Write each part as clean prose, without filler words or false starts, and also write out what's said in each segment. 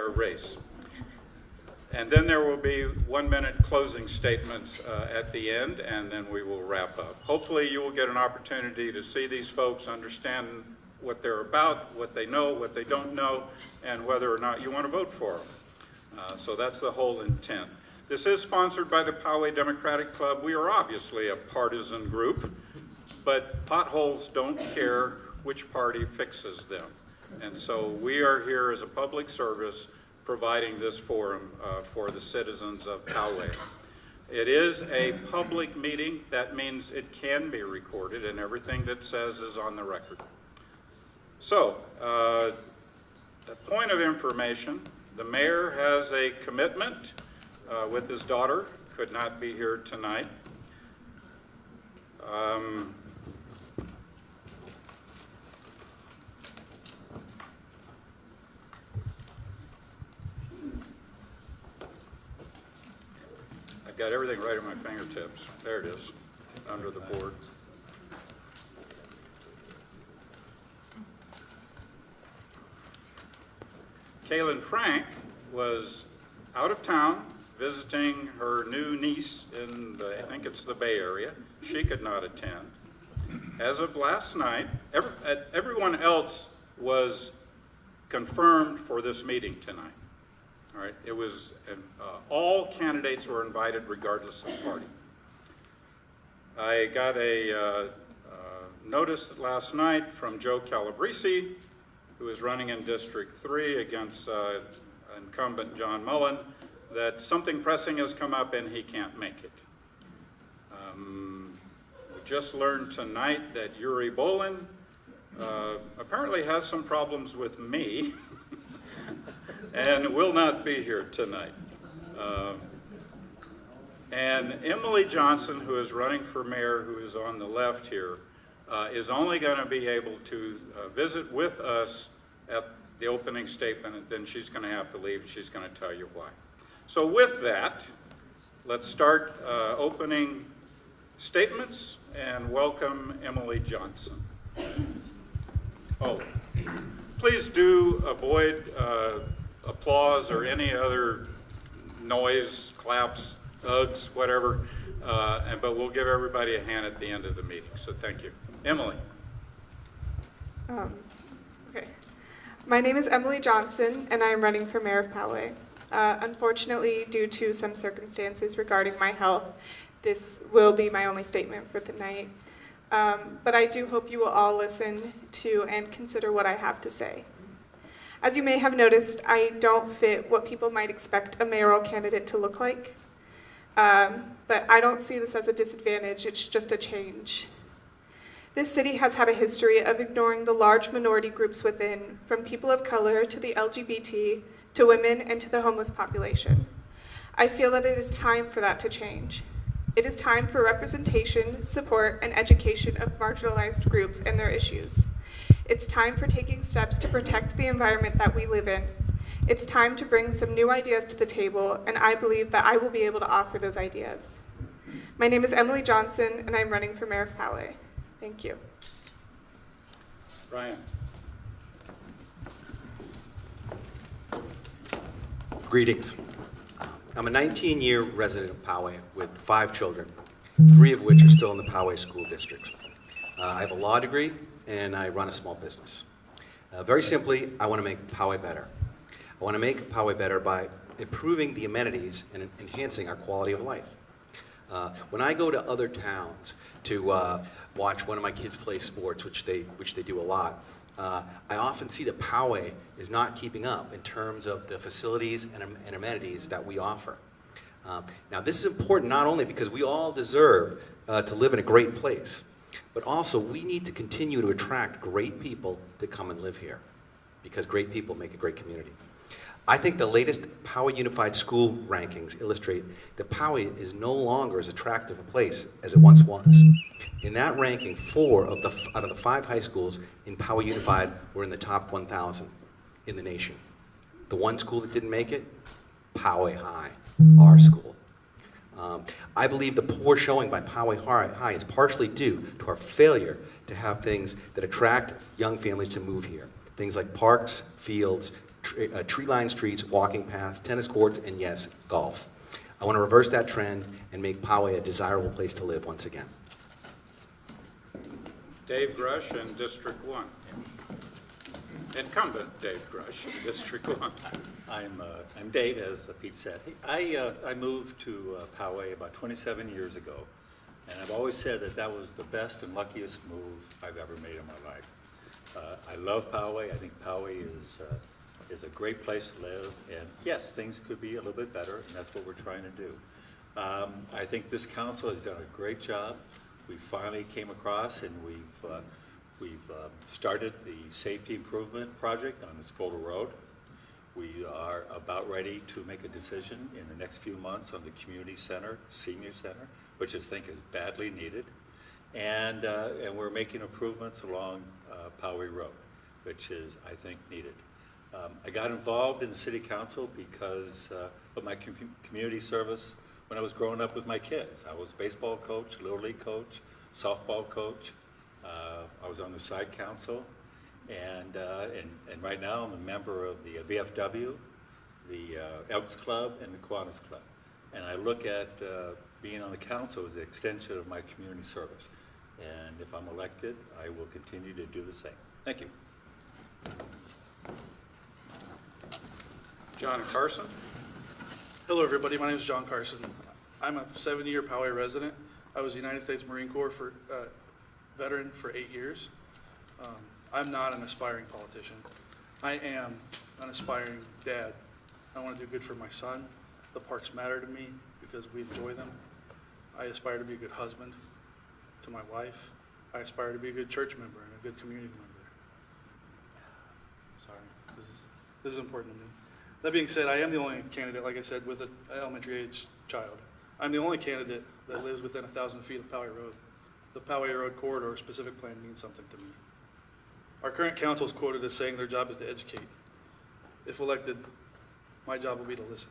entire race. And then there will be 1-minute closing statements at the end, and then we will wrap up. Hopefully you will get an opportunity to see these folks, understand what they're about, what they know, what they don't know, and whether or not you want to vote for them. So that's the whole intent. This is sponsored by the Poway Democratic Club. We are obviously a partisan group, but potholes don't care which party fixes them. And so we are here as a public service providing this forum for the citizens of Poway. It is a public meeting. That means it can be recorded, and everything that says is on the record. So, a point of information, the mayor has a commitment with his daughter, could not be here tonight. I've got everything right at my fingertips. There it is, under the board. Caylin Frank was out of town visiting her new niece in the, I think it's the Bay Area. She could not attend. As of last night, everyone else was confirmed for this meeting tonight. All right, it was, all candidates were invited regardless of party. I got a notice last night from Joe Calabrese, who is running in District 3 against incumbent John Mullin, that something pressing has come up and he can't make it. We just learned tonight that Yuri Bolen apparently has some problems with me and will not be here tonight. And Emily Johnson, who is running for mayor, who is on the left here, is only going to be able to visit with us at the opening statement, and then she's going to have to leave. She's going to tell you why. So with that, let's start opening statements and welcome Emily Johnson. Oh, please do avoid applause or any other noise, claps, hugs, whatever, but we'll give everybody a hand at the end of the meeting, so thank you. Emily. Okay. My name is Emily Johnson, and I am running for mayor of Poway. Unfortunately, due to some circumstances regarding my health, this will be my only statement for the night. But I do hope you will all listen to and consider what I have to say. As you may have noticed, I don't fit what people might expect a mayoral candidate to look like. But I don't see this as a disadvantage, it's just a change. This city has had a history of ignoring the large minority groups within, from people of color to the LGBT, to women, and to the homeless population. I feel that it is time for that to change. It is time for representation, support, and education of marginalized groups and their issues. It's time for taking steps to protect the environment that we live in. It's time to bring some new ideas to the table, and I believe that I will be able to offer those ideas. My name is Emily Johnson, and I'm running for mayor of Poway. Thank you. Brian. Greetings. I'm a 19-year resident of Poway with 5 children, 3 of which are still in the Poway School District. I have a law degree, and I run a small business. Very simply, I want to make Poway better. I want to make Poway better by improving the amenities and enhancing our quality of life. When I go to other towns to watch one of my kids play sports, which they do a lot, I often see that Poway is not keeping up in terms of the facilities and amenities that we offer. Now, this is important not only because we all deserve to live in a great place, but also we need to continue to attract great people to come and live here, because great people make a great community. I think the latest Poway Unified School rankings illustrate that Poway is no longer as attractive a place as it once was. In that ranking, 4 out of the 5 high schools in Poway Unified were in the top 1,000 in the nation. The one school that didn't make it, Poway High, our school. I believe the poor showing by Poway High is partially due to our failure to have things that attract young families to move here. Things like parks, fields, tree-lined streets, walking paths, tennis courts, and yes, golf. I want to reverse that trend and make Poway a desirable place to live once again. Dave Grosch in District 1. Incumbent Dave Grosch in District 1. I'm Dave, as Pete said. I moved to Poway about 27 years ago, and I've always said that that was the best and luckiest move I've ever made in my life. I love Poway. I think Poway is a great place to live, and yes, things could be a little bit better, and that's what we're trying to do. I think this council has done a great job. We finally came across, and we've started the safety improvement project on Espola Rd. We are about ready to make a decision in the next few months on the community center, senior center, which I think is badly needed. And we're making improvements along Poway Rd, which is, I think, needed. I got involved in the city council because of my community service when I was growing up with my kids. I was baseball coach, little league coach, softball coach. I was on the side council, and right now I'm a member of the VFW, the Elks Club, and the Kiwanis Club. And I look at being on the council as an extension of my community service. And if I'm elected, I will continue to do the same. Thank you. John Carson. Hello, everybody. My name is John Carson. I'm a 7-year Poway resident. I was a United States Marine Corps veteran for 8 years. I'm not an aspiring politician. I am an aspiring dad. I want to do good for my son. The parks matter to me because we enjoy them. I aspire to be a good husband to my wife. I aspire to be a good church member and a good community member. Sorry, this is important to me. That being said, I am the only candidate, like I said, with an elementary age child. I'm the only candidate that lives within 1,000 feet of Poway Road. The Poway Road corridor specific plan means something to me. Our current council is quoted as saying their job is to educate. If elected, my job will be to listen.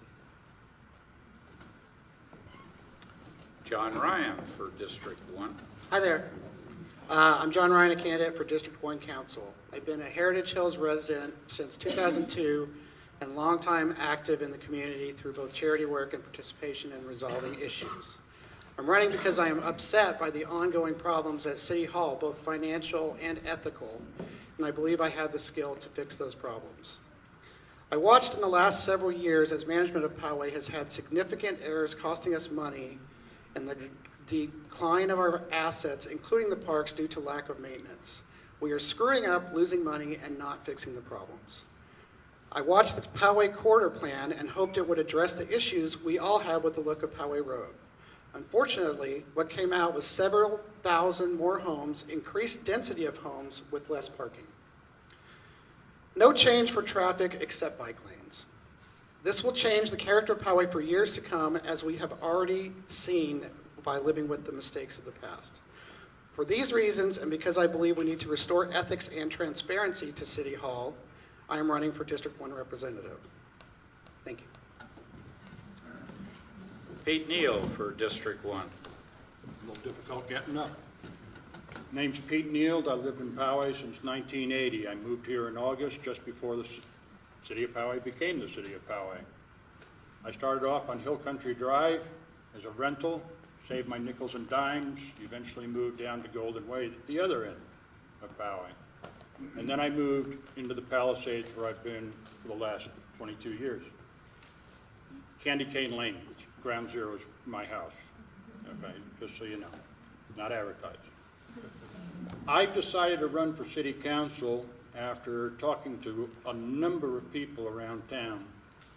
John Ryan for District 1. Hi there. I'm John Ryan, a candidate for District 1 Council. I've been a Heritage Hills resident since 2002 and longtime active in the community through both charity work and participation in resolving issues. I'm running because I am upset by the ongoing problems at City Hall, both financial and ethical, and I believe I have the skill to fix those problems. I watched in the last several years as management of Poway has had significant errors costing us money and the decline of our assets, including the parks, due to lack of maintenance. We are screwing up, losing money, and not fixing the problems. I watched the Poway Corridor Plan and hoped it would address the issues we all have with the look of Poway Road. Unfortunately, what came out was several thousand more homes, increased density of homes with less parking. No change for traffic except bike lanes. This will change the character of Poway for years to come, as we have already seen by living with the mistakes of the past. For these reasons, and because I believe we need to restore ethics and transparency to City Hall, I am running for District 1 representative. Thank you. Pete Neal for District 1. A little difficult getting up. Name's Pete Neal. I lived in Poway since 1980. I moved here in August, just before the city of Poway became the city of Poway. I started off on Hill Country Drive as a rental, saved my nickels and dimes, eventually moved down to Golden Way at the other end of Poway. And then I moved into the Palisades, where I've been for the last 22 years. Candy Cane Lane, ground zero is my house, okay, just so you know, not advertising. I decided to run for city council after talking to a number of people around town,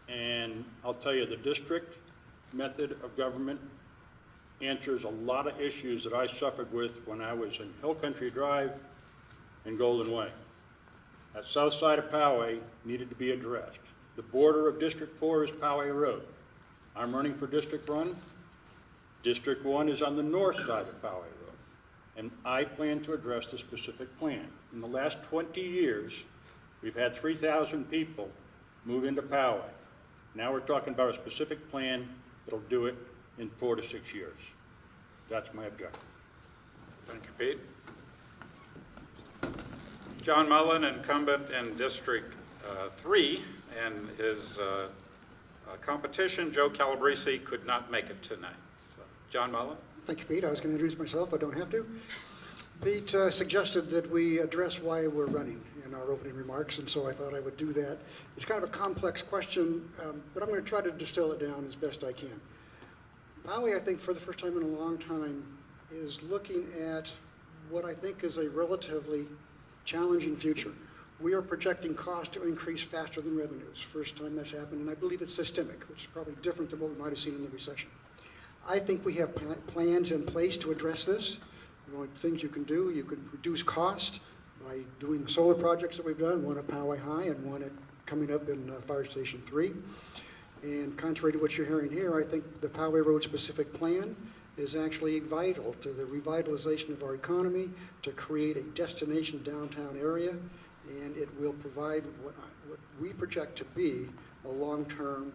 and I'll tell you, the district method of government answers a lot of issues that I suffered with when I was in Hill Country Drive and Golden Way. That south side of Poway needed to be addressed. The border of District 4 is Poway Road. I'm running for District 1. District 1 is on the north side of Poway Road, and I plan to address the specific plan. In the last 20 years, we've had 3,000 people move into Poway. Now we're talking about a specific plan that'll do it in 4 to 6 years. That's my objective. Thank you, Pete. John Mullin, incumbent in District 3, and his competition, Joe Calabrese, could not make it tonight. So, John Mullin? Thank you, Pete. I was going to introduce myself. I don't have to. Pete suggested that we address why we're running in our opening remarks, and so I thought I would do that. It's kind of a complex question, but I'm going to try to distill it down as best I can. Poway, I think, for the first time in a long time, is looking at what I think is a relatively challenging future. We are projecting costs to increase faster than revenues. First time that's happened, and I believe it's systemic, which is probably different than what we might have seen in the recession. I think we have plans in place to address this. Things you can do, you can reduce cost by doing the solar projects that we've done, one at Poway High and one coming up in Fire Station 3. And contrary to what you're hearing here, I think the Poway Road specific plan is actually vital to the revitalization of our economy, to create a destination downtown area, and it will provide what we project to be a long-term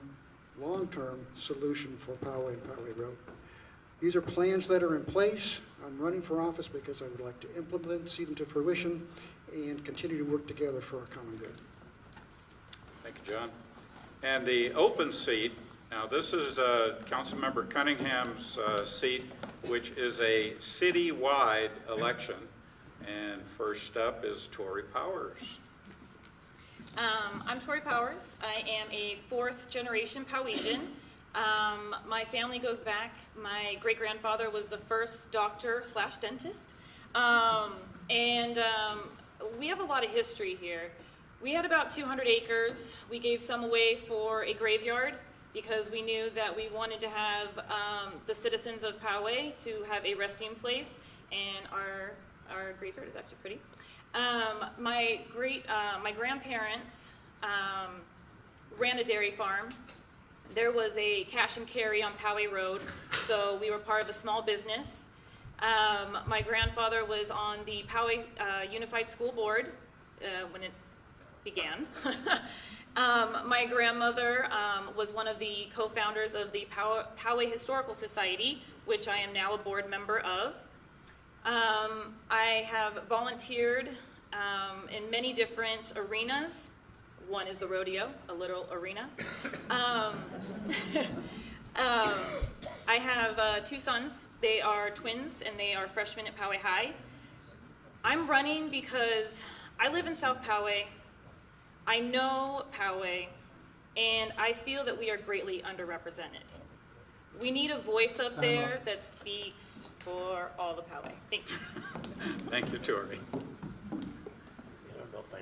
solution for Poway and Poway Road. These are plans that are in place. I'm running for office because I would like to implement, see them to fruition, and continue to work together for our common good. Thank you, John. And the open seat, now this is Councilmember Cunningham's seat, which is a citywide election. And first up is Torrey Powers. I'm Torrey Powers. I am a fourth generation Powesian. My family goes back. My great-grandfather was the first doctor/dentist. We have a lot of history here. We had about 200 acres. We gave some away for a graveyard because we knew that we wanted to have the citizens of Poway to have a resting place, and our graveyard is actually pretty. My grandparents ran a dairy farm. There was a cash and carry on Poway Road, so we were part of a small business. My grandfather was on the Poway Unified School Board when it began. My grandmother was one of the co-founders of the Poway Historical Society, which I am now a board member of. I have volunteered in many different arenas. One is the rodeo, a little arena. I have two sons. They are twins, and they are freshmen at Poway High. I'm running because I live in South Poway. I know Poway, and I feel that we are greatly underrepresented. We need a voice up there that speaks for all the Poway. Thank you. Thank you, Torrey.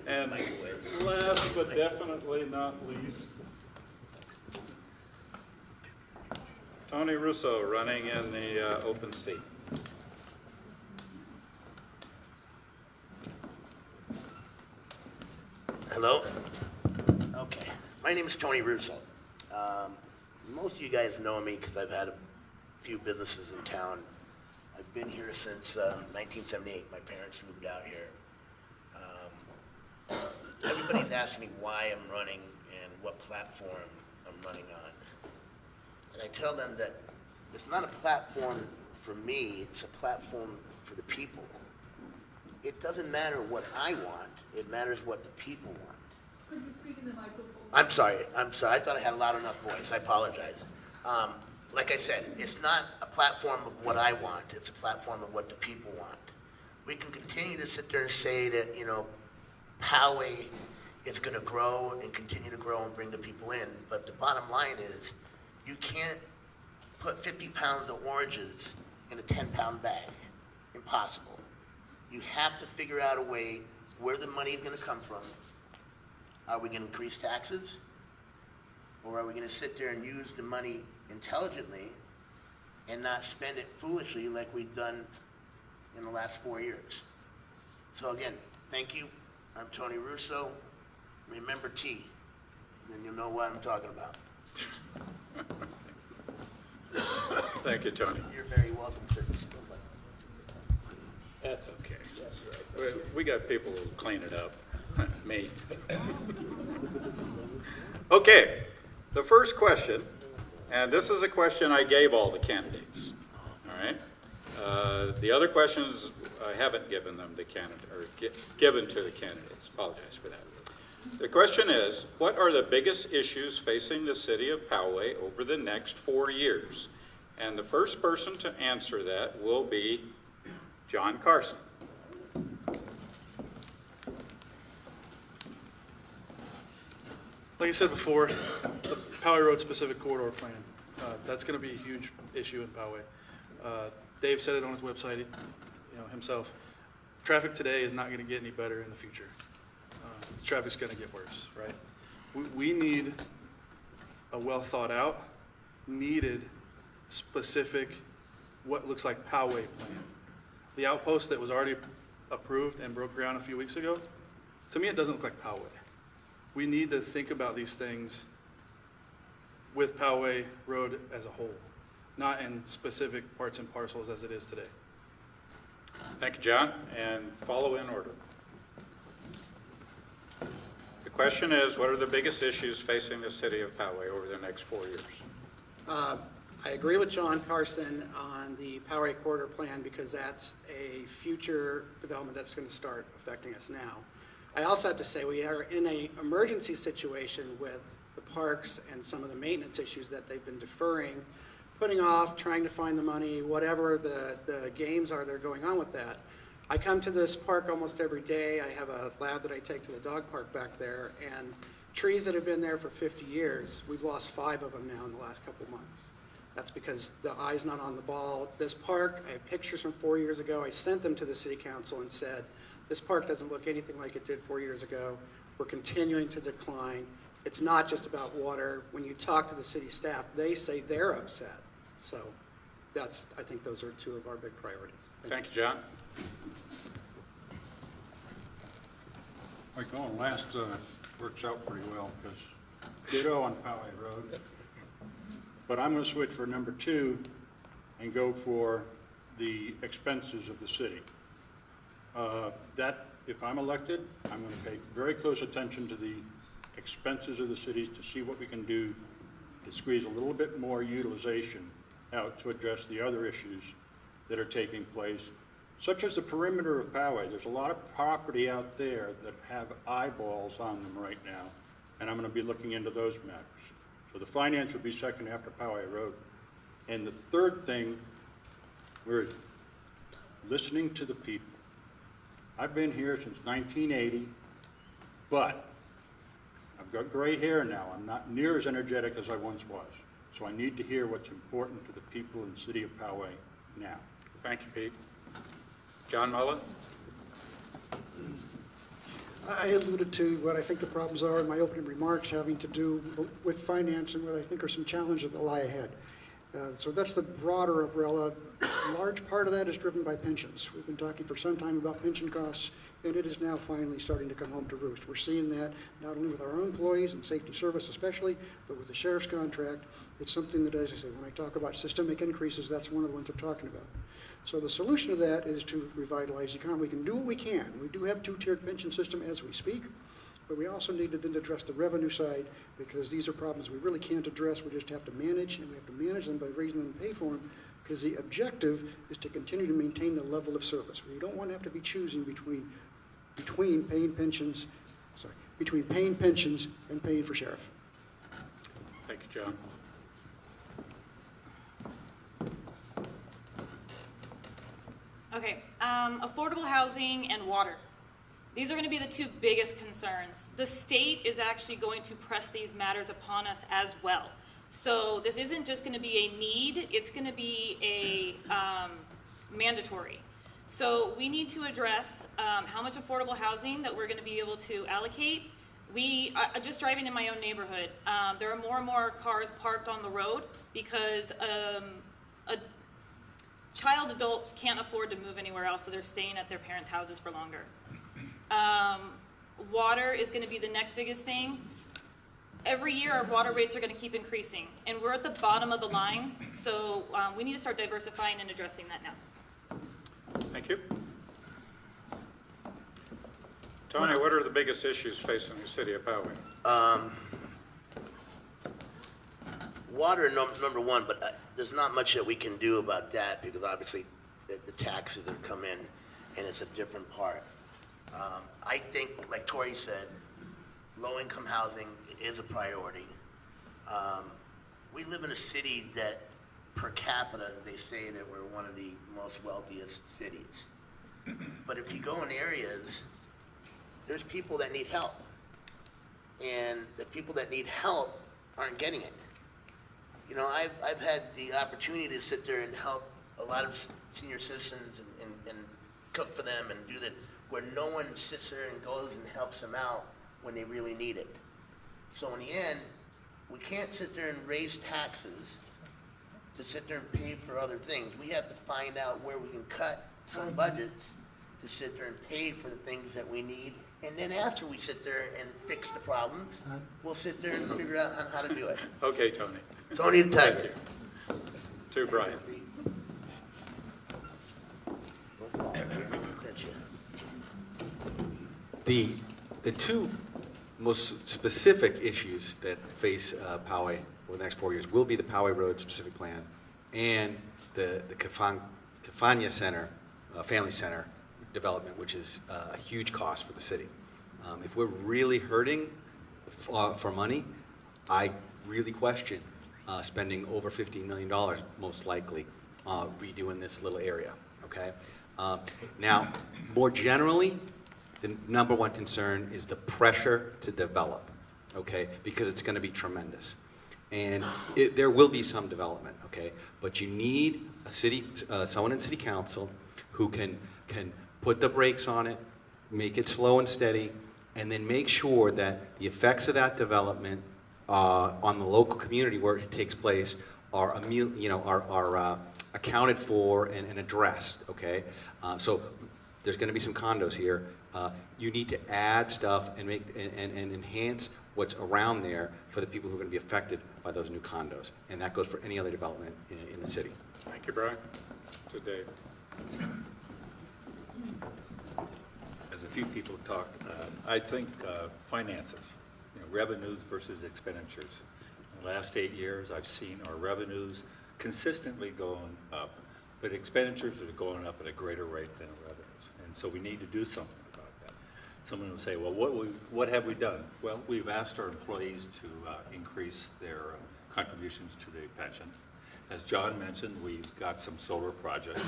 And last but definitely not least, Tony Russo running in the open seat. Hello? Okay. My name is Tony Russo. Most of you guys know me because I've had a few businesses in town. I've been here since 1978. My parents moved out here. Everybody's asking me why I'm running and what platform I'm running on. And I tell them that it's not a platform for me, it's a platform for the people. It doesn't matter what I want, it matters what the people want. Could you speak in the microphone? I'm sorry. I thought I had a loud enough voice. I apologize. Like I said, it's not a platform of what I want, it's a platform of what the people want. We can continue to sit there and say that, Poway is going to grow and continue to grow and bring the people in, but the bottom line is you can't put 50 pounds of oranges in a 10-pound bag. Impossible. You have to figure out a way where the money is going to come from. Are we going to increase taxes? Or are we going to sit there and use the money intelligently and not spend it foolishly like we've done in the last 4 years? So again, thank you. I'm Tony Russo. Remember T, then you'll know what I'm talking about. Thank you, Tony. You're very welcome, sir. That's okay. Yes, right. We got people who clean it up. Me. Okay, the first question, and this is a question I gave all the candidates. All right. The other questions I haven't given them to given to the candidates. Apologize for that. The question is, what are the biggest issues facing the city of Poway over the next 4 years? And the first person to answer that will be John Carson. Like I said before, the Poway Road specific corridor plan, that's going to be a huge issue in Poway. Dave said it on his website, himself. Traffic today is not going to get any better in the future. Traffic's going to get worse, right? We need a well thought out, needed, specific, what looks like Poway plan. The outpost that was already approved and broke ground a few weeks ago, to me it doesn't look like Poway. We need to think about these things with Poway Road as a whole, not in specific parts and parcels as it is today. Thank you, John, and follow in order. The question is, what are the biggest issues facing the city of Poway over the next 4 years? I agree with John Carson on the Poway corridor plan because that's a future development that's going to start affecting us now. I also have to say we are in an emergency situation with the parks and some of the maintenance issues that they've been deferring, putting off, trying to find the money, whatever the games are that are going on with that. I come to this park almost every day. I have a lab that I take to the dog park back there, and trees that have been there for 50 years, we've lost 5 of them now in the last couple months. That's because the eye's not on the ball. This park, I have pictures from 4 years ago. I sent them to the city council and said, this park doesn't look anything like it did 4 years ago. We're continuing to decline. It's not just about water. When you talk to the city staff, they say they're upset. So I think those are 2 of our big priorities. Thank you, John. Like going last works out pretty well because ditto on Poway Road. But I'm going to switch for number 2 and go for the expenses of the city. That, if I'm elected, I'm going to pay very close attention to the expenses of the city to see what we can do to squeeze a little bit more utilization out to address the other issues that are taking place, such as the perimeter of Poway. There's a lot of property out there that have eyeballs on them right now, and I'm going to be looking into those matters. So the finance would be second after Poway Road. And the third thing, we're listening to the people. I've been here since 1980, but I've got gray hair now. I'm not near as energetic as I once was. So I need to hear what's important to the people in the city of Poway now. Thank you, Pete. John Mullin? I alluded to what I think the problems are in my opening remarks having to do with finance and what I think are some challenges that lie ahead. So that's the broader umbrella. A large part of that is driven by pensions. We've been talking for some time about pension costs, and it is now finally starting to come home to roost. We're seeing that not only with our own employees and safety service especially, but with the sheriff's contract. It's something that, as I say, when I talk about systemic increases, that's one of the ones I'm talking about. So the solution to that is to revitalize the economy. We can do what we can. We do have a 2-tiered pension system as we speak, but we also need to then address the revenue side because these are problems we really can't address. We just have to manage, and we have to manage them by raising them and pay for them because the objective is to continue to maintain the level of service. We don't want to have to be choosing between paying pensions and paying for sheriff. Thank you, John. Okay, affordable housing and water. These are going to be the 2 biggest concerns. The state is actually going to press these matters upon us as well. So this isn't just going to be a need, it's going to be a mandatory. So we need to address how much affordable housing that we're going to be able to allocate. Just driving in my own neighborhood, there are more and more cars parked on the road because adults can't afford to move anywhere else, so they're staying at their parents' houses for longer. Water is going to be the next biggest thing. Every year, our water rates are going to keep increasing, and we're at the bottom of the line, so we need to start diversifying and addressing that now. Thank you. Tony, what are the biggest issues facing the city of Poway? Water, number 1, but there's not much that we can do about that because obviously the taxes that come in, and it's a different part. I think, like Torrey said, low-income housing is a priority. We live in a city that, per capita, they say that we're one of the most wealthiest cities. But if you go in areas, there's people that need help. And the people that need help aren't getting it. You know, I've had the opportunity to sit there and help a lot of senior citizens and cook for them and do that, where no one sits there and goes and helps them out when they really need it. So in the end, we can't sit there and raise taxes to sit there and pay for other things. We have to find out where we can cut some budgets to sit there and pay for the things that we need. And then after we sit there and fix the problems, we'll sit there and figure out how to do it. Okay, Tony. Tony the Thank Tiger. you. To Brian. The two most specific issues that face Poway over the next 4 years will be the Poway Road specific plan and the Cafania Center, Family Center development, which is a huge cost for the city. If we're really hurting for money, I really question spending over $15 million, most likely, redoing this little area, okay? Now, more generally, the number one concern is the pressure to develop, okay? Because it's going to be tremendous. And there will be some development, okay? But you need a city, someone in city council who can put the brakes on it, make it slow and steady, and then make sure that the effects of that development on the local community where it takes place are accounted for and addressed, okay? So there's going to be some condos here. You need to add stuff and make and enhance what's around there for the people who are going to be affected by those new condos, and that goes for any other development in the city. Thank you, Brian. To Dave. As a few people talked, I think finances, revenues versus expenditures. In the last 8 years, I've seen our revenues consistently going up, but expenditures are going up at a greater rate than revenues. And so we need to do something about that. Someone will say, well, what have we done? Well, we've asked our employees to increase their contributions to the pension. As John mentioned, we've got some solar projects.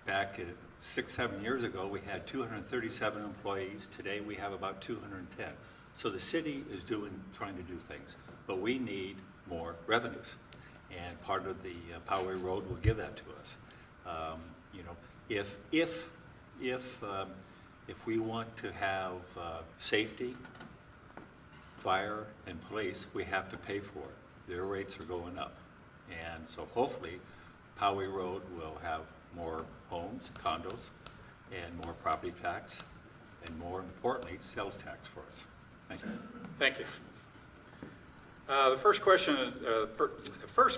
Back 6-7 years ago, we had 237 employees. Today, we have about 210. So the city is trying to do things, but we need more revenues. And part of the Poway Road will give that to us. If we want to have safety, fire, and police, we have to pay for it. Their rates are going up. And so hopefully, Poway Road will have more homes, condos, and more property tax, and more importantly, sales tax for us. Thank you. Thank you. The first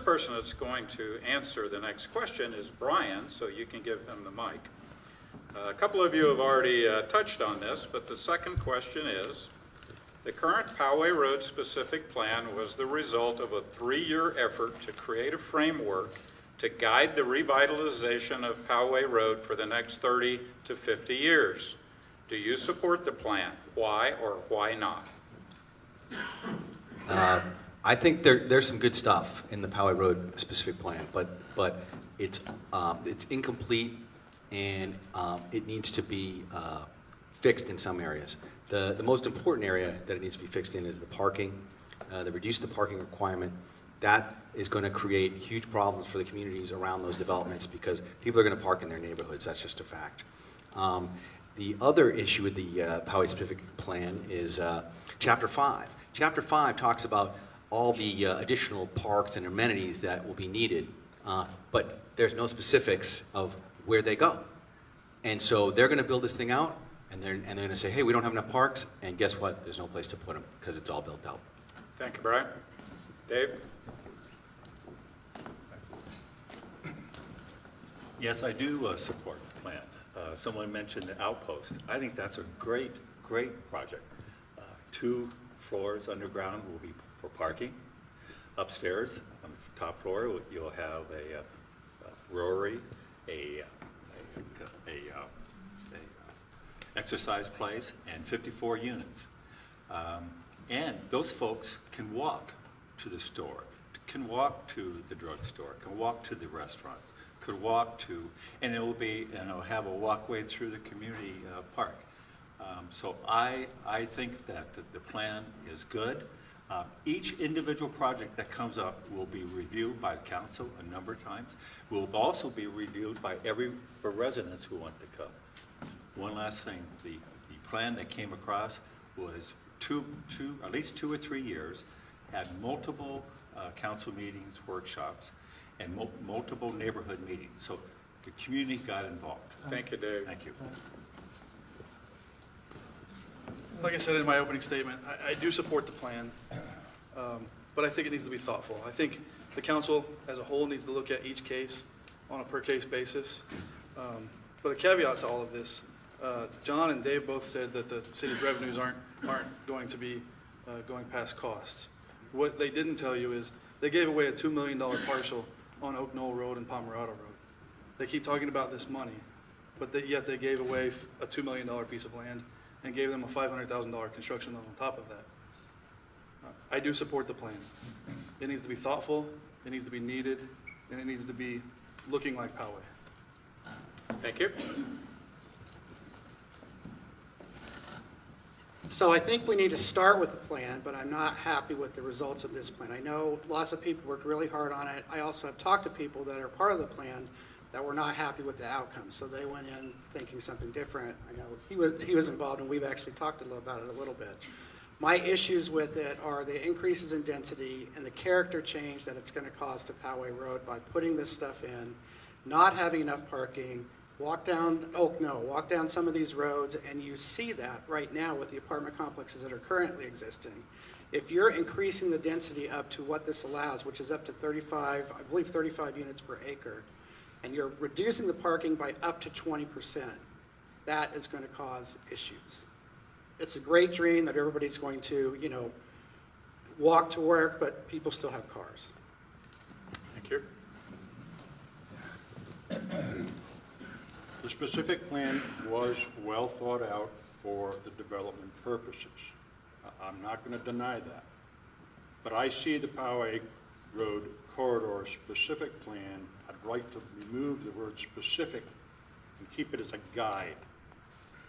person that's going to answer the next question is Brian, so you can give him the mic. A couple of you have already touched on this, but the second question is, the current Poway Road specific plan was the result of a 3-year effort to create a framework to guide the revitalization of Poway Road for the next 30 to 50 years. Do you support the plan? Why or why not? I think there's some good stuff in the Poway Road specific plan, but it's incomplete and it needs to be fixed in some areas. The most important area that it needs to be fixed in is the parking. They reduce the parking requirement. That is going to create huge problems for the communities around those developments because people are going to park in their neighborhoods. That's just a fact. The other issue with the Poway specific plan is Chapter 5. Chapter 5 talks about all the additional parks and amenities that will be needed, but there's no specifics of where they go. And so they're going to build this thing out, and they're going to say, hey, we don't have enough parks, and guess what? There's no place to put them because it's all built out. Thank you, Brian. Dave? Yes, I do support the plan. Someone mentioned the outpost. I think that's a great project. 2 floors underground will be for parking. Upstairs, on the top floor, you'll have a exercise place, and 54 units. And those folks can walk to the store, can walk to the drugstore, can walk to the restaurants, could walk to, and it will be, have a walkway through the community park. So I think that the plan is good. Each individual project that comes up will be reviewed by the council a number of times. Will also be reviewed by for residents who want to come. One last thing, the plan that came across was at least 2 or 3 years, had multiple council meetings, workshops, and multiple neighborhood meetings. So the community got involved. Thank you, Dave. Thank you. Like I said in my opening statement, I do support the plan, but I think it needs to be thoughtful. I think the council as a whole needs to look at each case on a per-case basis. But a caveat to all of this, John and Dave both said that the city's revenues aren't going to be going past costs. What they didn't tell you is they gave away a $2 million parcel on Oak Knoll Road and Pomerado Road. They keep talking about this money, but yet they gave away a $2 million piece of land and gave them a $500,000 construction loan on top of that. I do support the plan. It needs to be thoughtful, it needs to be needed, and it needs to be looking like Poway. Thank you. So I think we need to start with the plan, but I'm not happy with the results of this plan. I know lots of people worked really hard on it. I also have talked to people that are part of the plan that were not happy with the outcome, so they went in thinking something different. I know he was involved, and we've actually talked about it a little bit. My issues with it are the increases in density and the character change that it's going to cause to Poway Road by putting this stuff in, not having enough parking. Walk down some of these roads, and you see that right now with the apartment complexes that are currently existing. If you're increasing the density up to what this allows, which is up to 35 units per acre, and you're reducing the parking by up to 20%, that is going to cause issues. It's a great dream that everybody's going to, walk to work, but people still have cars. Thank you. The specific plan was well thought out for the development purposes. I'm not going to deny that. But I see the Poway Road corridor specific plan. I'd like to remove the word specific and keep it as a guide.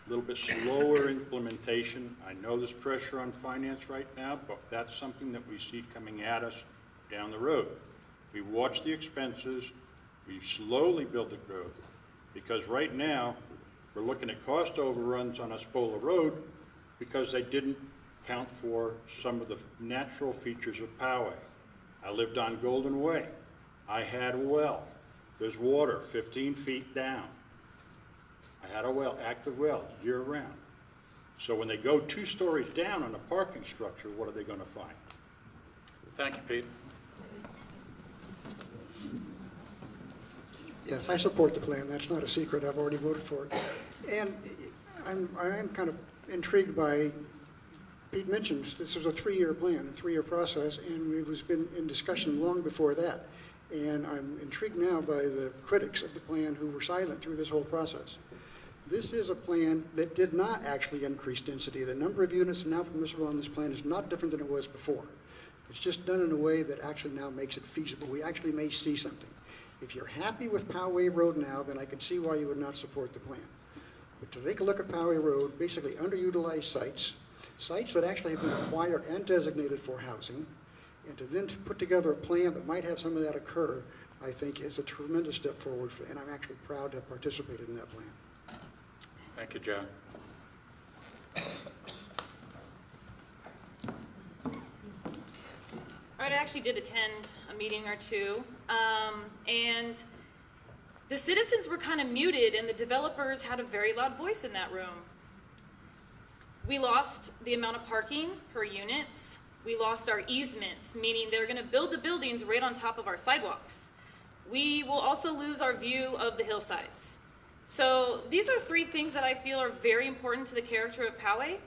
A little bit slower implementation. I know there's pressure on finance right now, but that's something that we see coming at us down the road. We watch the expenses. We slowly build the growth. Because right now, we're looking at cost overruns on Espola Rd because they didn't count for some of the natural features of Poway. I lived on Golden Way. I had a well. There's water 15 feet down. I had a well, active well, year round. So when they go 2 stories down on a parking structure, what are they going to find? Thank you, Pete. Yes, I support the plan. That's not a secret. I've already voted for it. And I am kind of intrigued by, Pete mentioned this was a 3-year plan, a 3-year process, and it was been in discussion long before that. And I'm intrigued now by the critics of the plan who were silent through this whole process. This is a plan that did not actually increase density. The number of units now permissible on this plan is not different than it was before. It's just done in a way that actually now makes it feasible. We actually may see something. If you're happy with Poway Road now, then I can see why you would not support the plan. But to take a look at Poway Road, basically underutilized sites that actually have been acquired and designated for housing, and to then put together a plan that might have some of that occur, I think is a tremendous step forward, and I'm actually proud to have participated in that plan. Thank you, John. All right, I actually did attend a meeting or two, and the citizens were kind of muted, and the developers had a very loud voice in that room. We lost the amount of parking per units. We lost our easements, meaning they're going to build the buildings right on top of our sidewalks. We will also lose our view of the hillsides. So these are 3 things that I feel are very important to the character of Poway.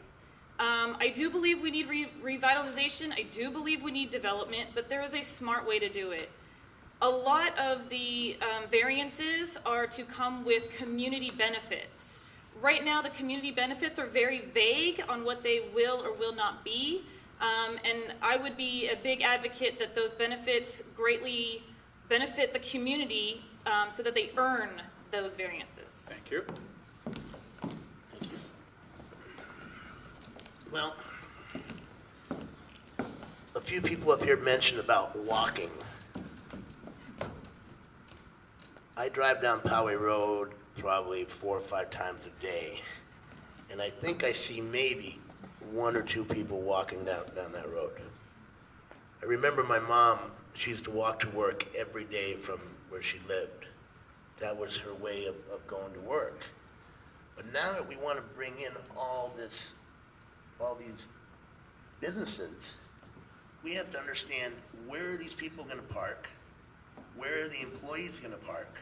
I do believe we need revitalization. I do believe we need development, but there is a smart way to do it. A lot of the variances are to come with community benefits Right now, the community benefits are very vague on what they will or will not be. And I would be a big advocate that those benefits greatly benefit the community so that they earn those variances. Thank you. Well, a few people up here mentioned about walking. I drive down Poway Road probably 4 or 5 times a day, and I think I see maybe 1 or 2 people walking down that road. I remember my mom, she used to walk to work every day from where she lived. That was her way of going to work. But now that we want to bring in all these businesses, we have to understand, where are these people going to park? Where are the employees going to park?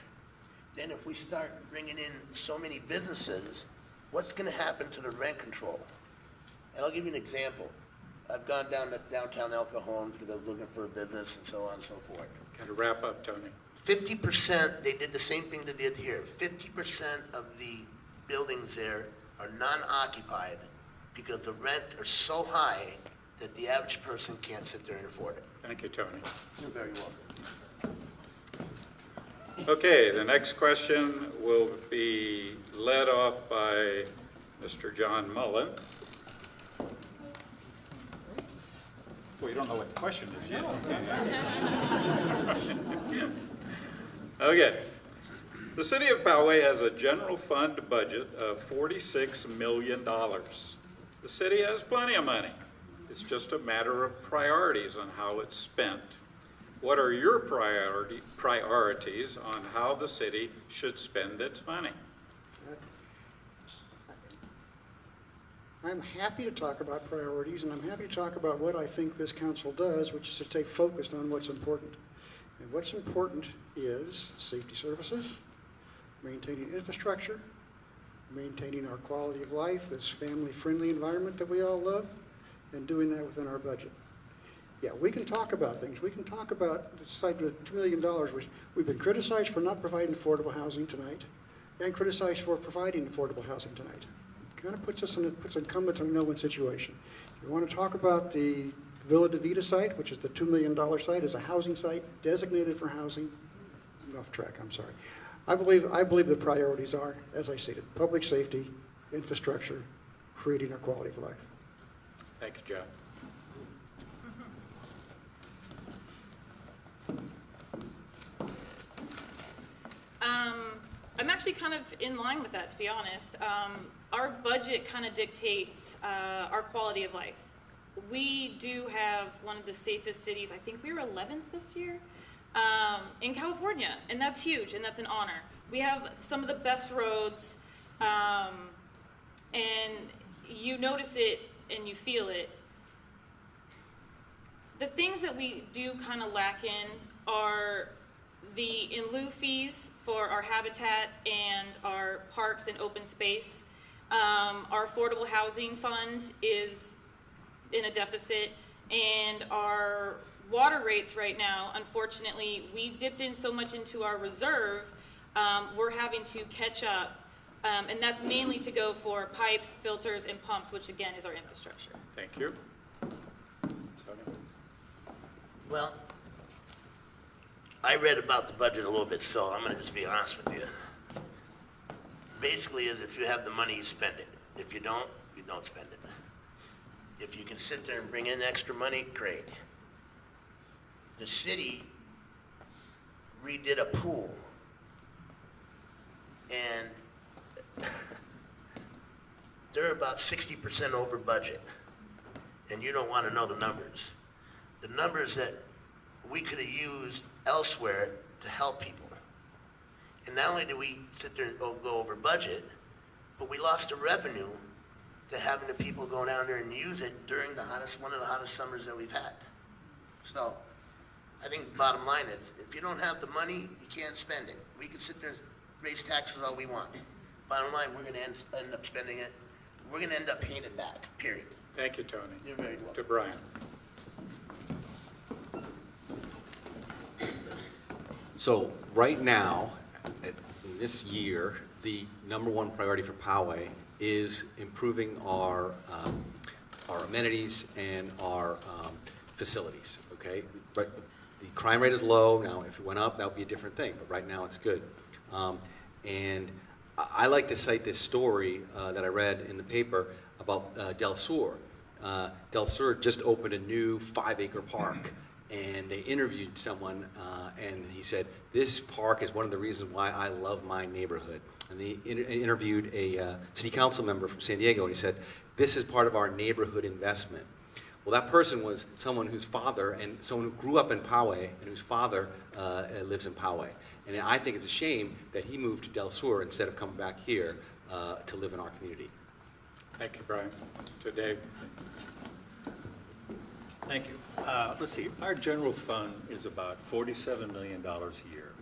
Then if we start bringing in so many businesses, what's going to happen to the rent control? And I'll give you an example. I've gone down to downtown El Cajon because I was looking for a business and so on and so forth. Got to wrap up, Tony. 50%, they did the same thing they did here. 50% of the buildings there are non-occupied because the rent are so high that the average person can't sit there and afford it. Thank you, Tony. You're very welcome. Okay, the next question will be led off by Mr. John Mullin. Well, you don't know what the question is yet. Okay. The city of Poway has a general fund budget of $46 million. The city has plenty of money. It's just a matter of priorities on how it's spent. What are your priorities on how the city should spend its money? I'm happy to talk about priorities, and I'm happy to talk about what I think this council does, which is to stay focused on what's important. And what's important is safety services, maintaining infrastructure, maintaining our quality of life, this family-friendly environment that we all love, and doing that within our budget. Yeah, we can talk about things. We can talk about the side of $2 million, which we've been criticized for not providing affordable housing tonight, and criticized for providing affordable housing tonight. It kind of puts incumbents in a no-win situation. You want to talk about the Villa de Vida site, which is the $2 million site, is a housing site designated for housing. I'm off track, I'm sorry. I believe the priorities are, as I stated, public safety, infrastructure, creating our quality of life. Thank you, John. I'm actually kind of in line with that, to be honest. Our budget kind of dictates our quality of life. We do have one of the safest cities. I think we were 11th this year in California, and that's huge, and that's an honor. We have some of the best roads, and you notice it and you feel it. The things that we do kind of lack in are the in lieu fees for our habitat and our parks and open space. Our affordable housing fund is in a deficit, and our water rates right now, unfortunately, we dipped in so much into our reserve, we're having to catch up, and that's mainly to go for pipes, filters, and pumps, which again is our infrastructure. Thank you. Tony? Well, I read about the budget a little bit, so I'm going to just be honest with you. Basically, is if you have the money, you spend it. If you don't spend it. If you can sit there and bring in extra money, great. The city redid a pool, and they're about 60% over budget, and you don't want to know the numbers. The numbers that we could have used elsewhere to help people. And not only did we sit there and go over budget, but we lost the revenue to having the people go down there and use it during one of the hottest summers that we've had. So I think the bottom line is, if you don't have the money, you can't spend it. We can sit there and raise taxes all we want. Bottom line, we're going to end up spending it. We're going to end up paying it back, period. Thank you, Tony. You're very welcome. To Brian. So right now, in this year, the number one priority for Poway is improving our amenities and our facilities, okay? Right, the crime rate is low. Now, if it went up, that would be a different thing, but right now it's good. And I like to cite this story that I read in the paper about Del Sur. Del Sur just opened a new 5-acre park, and they interviewed someone, and he said, this park is one of the reasons why I love my neighborhood. And they interviewed a city council member from San Diego, and he said, this is part of our neighborhood investment. Well, that person was someone whose father, and someone who grew up in Poway, and whose father lives in Poway. And I think it's a shame that he moved to Del Sur instead of coming back here to live in our community. Thank you, Brian. To Dave. Thank you. Let's see, our general fund is about $47 million a year.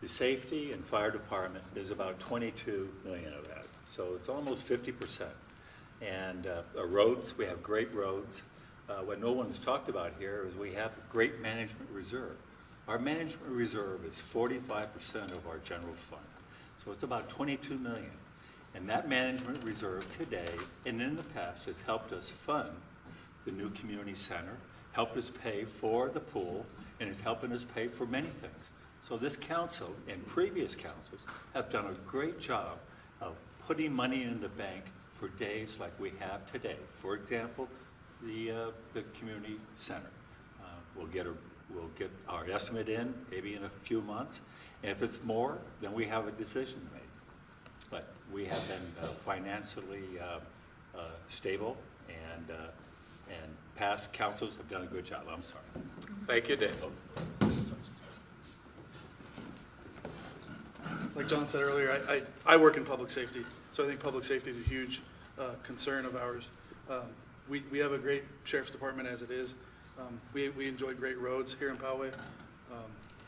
The safety and fire department is about $22 million of that, so it's almost 50%. And roads, we have great roads. What no one's talked about here is we have great management reserve. Our management reserve is 45% of our general fund, so it's about $22 million. And that management reserve today and in the past has helped us fund the new community center, helped us pay for the pool, and is helping us pay for many things. So this council and previous councils have done a great job of putting money in the bank for days like we have today. For example, the community center. We'll get our estimate in maybe in a few months, and if it's more, then we have a decision to make. But we have been financially stable, and past councils have done a good job. I'm sorry. Thank you, Dave. Like John said earlier, I work in public safety, so I think public safety is a huge concern of ours. We have a great sheriff's department as it is. We enjoy great roads here in Poway.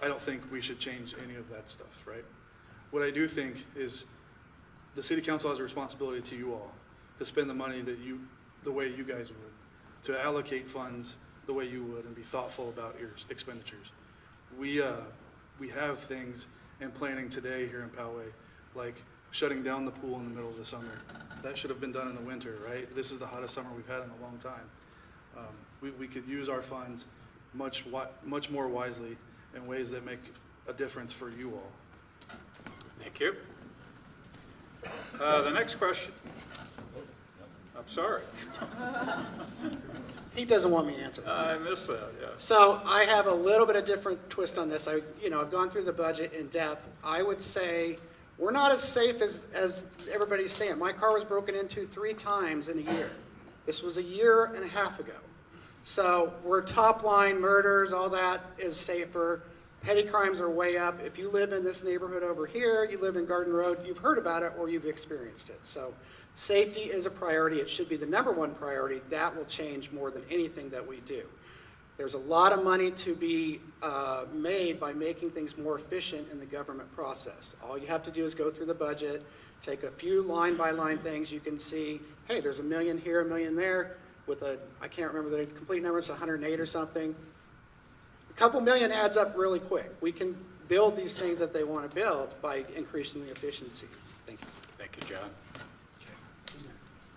I don't think we should change any of that stuff, right? What I do think is the city council has a responsibility to you all to spend the money the way you guys would, to allocate funds the way you would, and be thoughtful about your expenditures. We have things in planning today here in Poway, like shutting down the pool in the middle of the summer. That should have been done in the winter, right? This is the hottest summer we've had in a long time. We could use our funds much more wisely in ways that make a difference for you all. Thank you. The next question. I'm sorry. He doesn't want me to answer. I missed that, yeah. So I have a little bit of different twist on this. I've gone through the budget in depth. I would say we're not as safe as everybody's saying. My car was broken into 3 times in a year. This was a year and a half ago. So we're top line, murders, all that is safer. Petty crimes are way up. If you live in this neighborhood over here, you live in Garden Road, you've heard about it or you've experienced it. So safety is a priority. It should be the number one priority. That will change more than anything that we do. There's a lot of money to be made by making things more efficient in the government process. All you have to do is go through the budget, take a few line-by-line things. You can see, hey, there's $1 million here, $1 million there, with I can't remember the complete number, it's 108 or something. A couple million adds up really quick. We can build these things that they want to build by increasing the efficiency. Thank you. Thank you, John.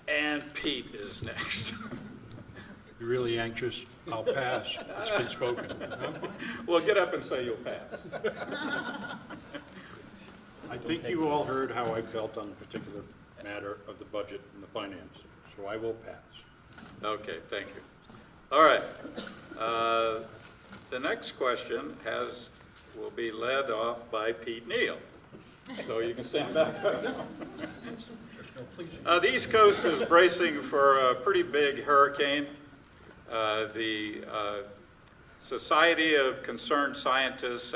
And Pete is next. You're really anxious? I'll pass. It's been spoken. Well, get up and say you'll pass. I think you all heard how I felt on the particular matter of the budget and the finance, so I will pass. Okay, thank you. All right. The next question will be led off by Pete Neal. So you can stand back up. The East Coast is bracing for a pretty big hurricane. The Society of Concerned Scientists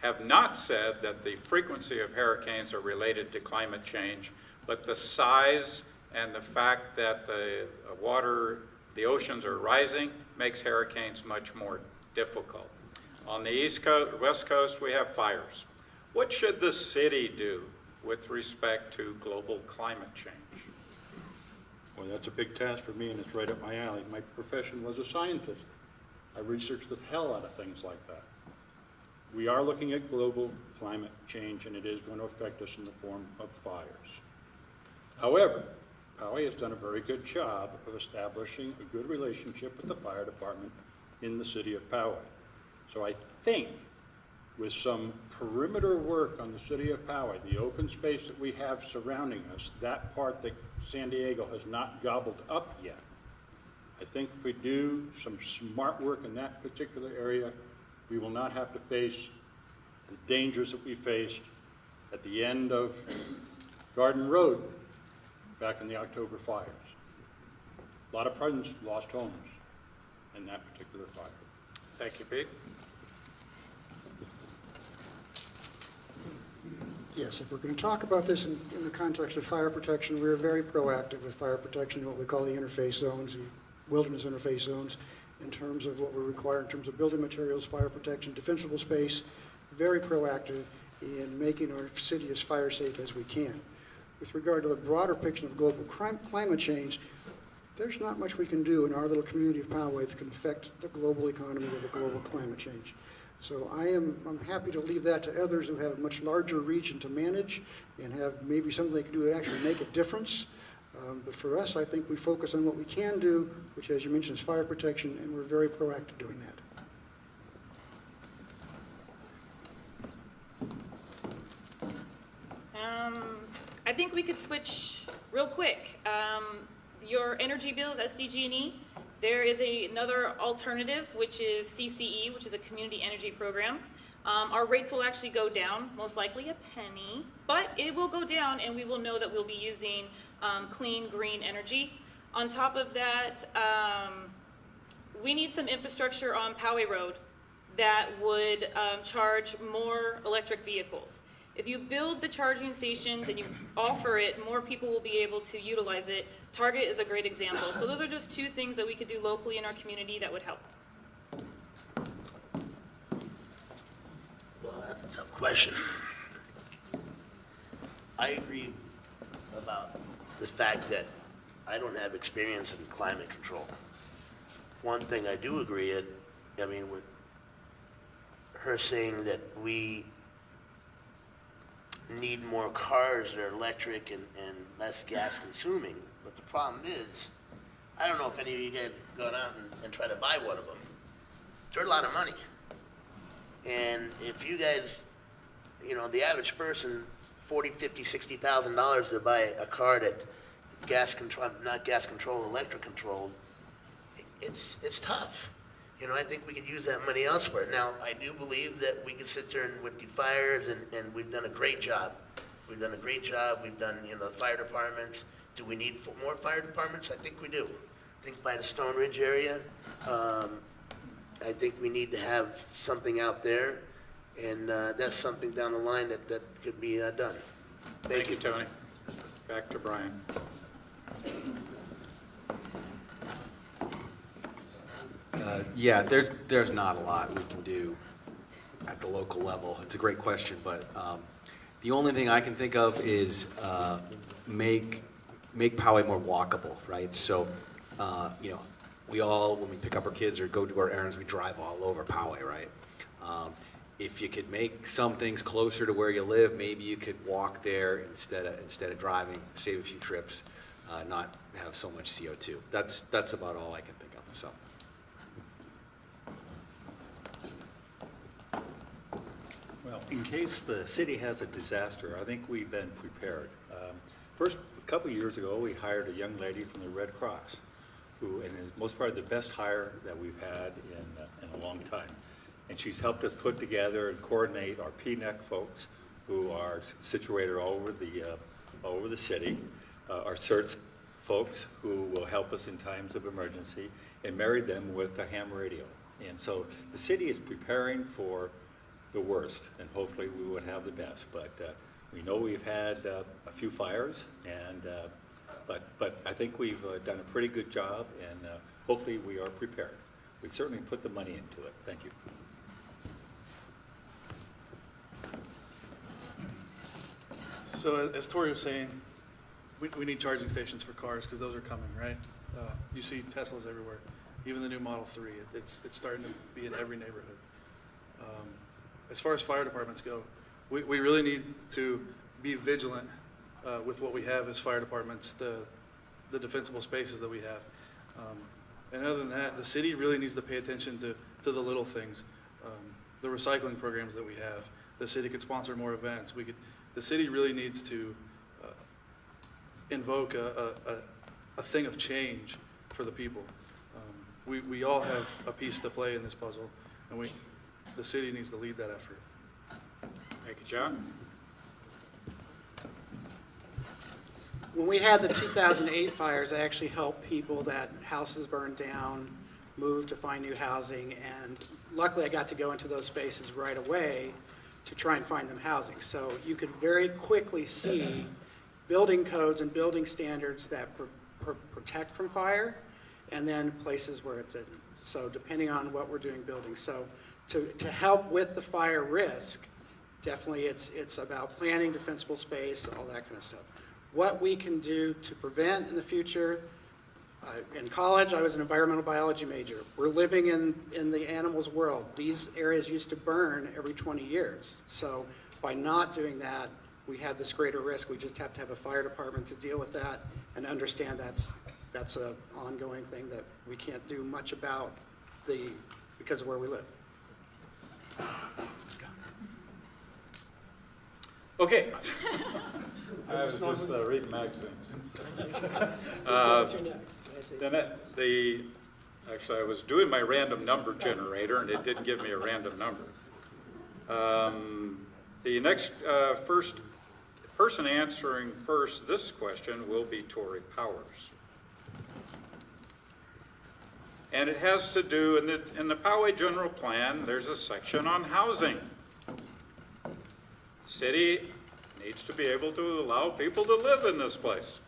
have not said that the frequency of hurricanes are related to climate change, but the size and the fact that the oceans are rising makes hurricanes much more difficult. On the West Coast, we have fires. What should the city do with respect to global climate change? Well, that's a big task for me, and it's right up my alley. My profession was a scientist. I researched the hell out of things like that. we are looking at global climate change, and it is going to affect us in the form of fires. However, Poway has done a very good job of establishing a good relationship with the fire department in the city of Poway. So I think with some perimeter work on the city of Poway, the open space that we have surrounding us, that part that San Diego has not gobbled up yet, I think if we do some smart work in that particular area, we will not have to face the dangers that we faced at the end of Garden Road back in the October fires. A lot of friends lost homes in that particular fire. Thank you, Pete. Yes, if we're going to talk about this in the context of fire protection, we're very proactive with fire protection, what we call the interface zones, the wilderness interface zones, in terms of what we require in terms of building materials, fire protection, defensible space, very proactive in making our city as fire safe as we can. With regard to the broader picture of global climate change, there's not much we can do in our little community of Poway that can affect the global economy or the global climate change. So I'm happy to leave that to others who have a much larger region to manage and have maybe something they can do that actually make a difference. But for us, I think we focus on what we can do, which, as you mentioned, is fire protection, and we're very proactive doing that. I think we could switch real quick. Your energy bills, SDG&E, there is another alternative, which is CCE, which is a community energy program. Our rates will actually go down, most likely a penny, but it will go down, and we will know that we'll be using clean, green energy. On top of that, we need some infrastructure on Poway Road that would charge more electric vehicles. If you build the charging stations and you offer it, more people will be able to utilize it. Target is a great example. So those are just two things that we could do locally in our community that would help. Well, that's a tough question. I agree about the fact that I don't have experience in climate control. One thing I do agree with her saying that we need more cars that are electric and less gas consuming. But the problem is, I don't know if any of you guys go out and try to buy one of them. They're a lot of money. And if you guys, the average person, $40,000, $50,000, $60,000 to buy a car that not gas controlled, electric controlled, it's tough. I think we could use that money elsewhere. Now, I do believe that we can sit there with the fires, and we've done a great job. We've done, the fire departments. Do we need more fire departments? I think we do. I think by the Stone Ridge area, I think we need to have something out there, and that's something down the line that could be done. Thank you, Tony. Back to Brian. Yeah, there's not a lot we can do at the local level. It's a great question, but the only thing I can think of is make Poway more walkable, right? So, we all, when we pick up our kids or go do our errands, we drive all over Poway, right? If you could make some things closer to where you live, maybe you could walk there instead of driving, save a few trips, not have so much CO2. That's about all I can think of. So. Well, in case the city has a disaster, I think we've been prepared. First, a couple of years ago, we hired a young lady from the Red Cross, who is most probably the best hire that we've had in a long time. And she's helped us put together and coordinate our PNEC folks, who are situated all over the city, our CERTS folks, who will help us in times of emergency, and marry them with a ham radio. And so the city is preparing for the worst, and hopefully we would have the best. But we know we've had a few fires, and but I think we've done a pretty good job, and hopefully we are prepared. We certainly put the money into it. Thank you. So as Torrey was saying, we need charging stations for cars because those are coming, right? You see Teslas everywhere, even the new Model 3. It's starting to be in every neighborhood. as far as fire departments go, we really need to be vigilant with what we have as fire departments, the defensible spaces that we have. And other than that, the city really needs to pay attention to the little things. The recycling programs that we have. The city could sponsor more events. The city really needs to invoke a thing of change for the people. We all have a piece to play in this puzzle, and the city needs to lead that effort. Thank you, John. When we had the 2008 fires, I actually helped people that houses burned down, move to find new housing, and luckily I got to go into those spaces right away to try and find them housing. So you could very quickly see building codes and building standards that protect from fire, and then places where it didn't. So depending on what we're doing building. So to help with the fire risk, definitely it's about planning, defensible space, all that kind of stuff. What we can do to prevent in the future, in college I was an environmental biology major. We're living in the animals world. These areas used to burn every 20 years. So by not doing that, we have this greater risk. We just have to have a fire department to deal with that and understand that's an ongoing thing that we can't do much about because of where we live. Okay. I was just reading magazines. Actually, I was doing my random number generator, and it didn't give me a random number. The next first person answering first this question will be Torrey Powers. And it has to do, in the Poway General Plan, there's a section on housing. City needs to be able to allow people to live in this place.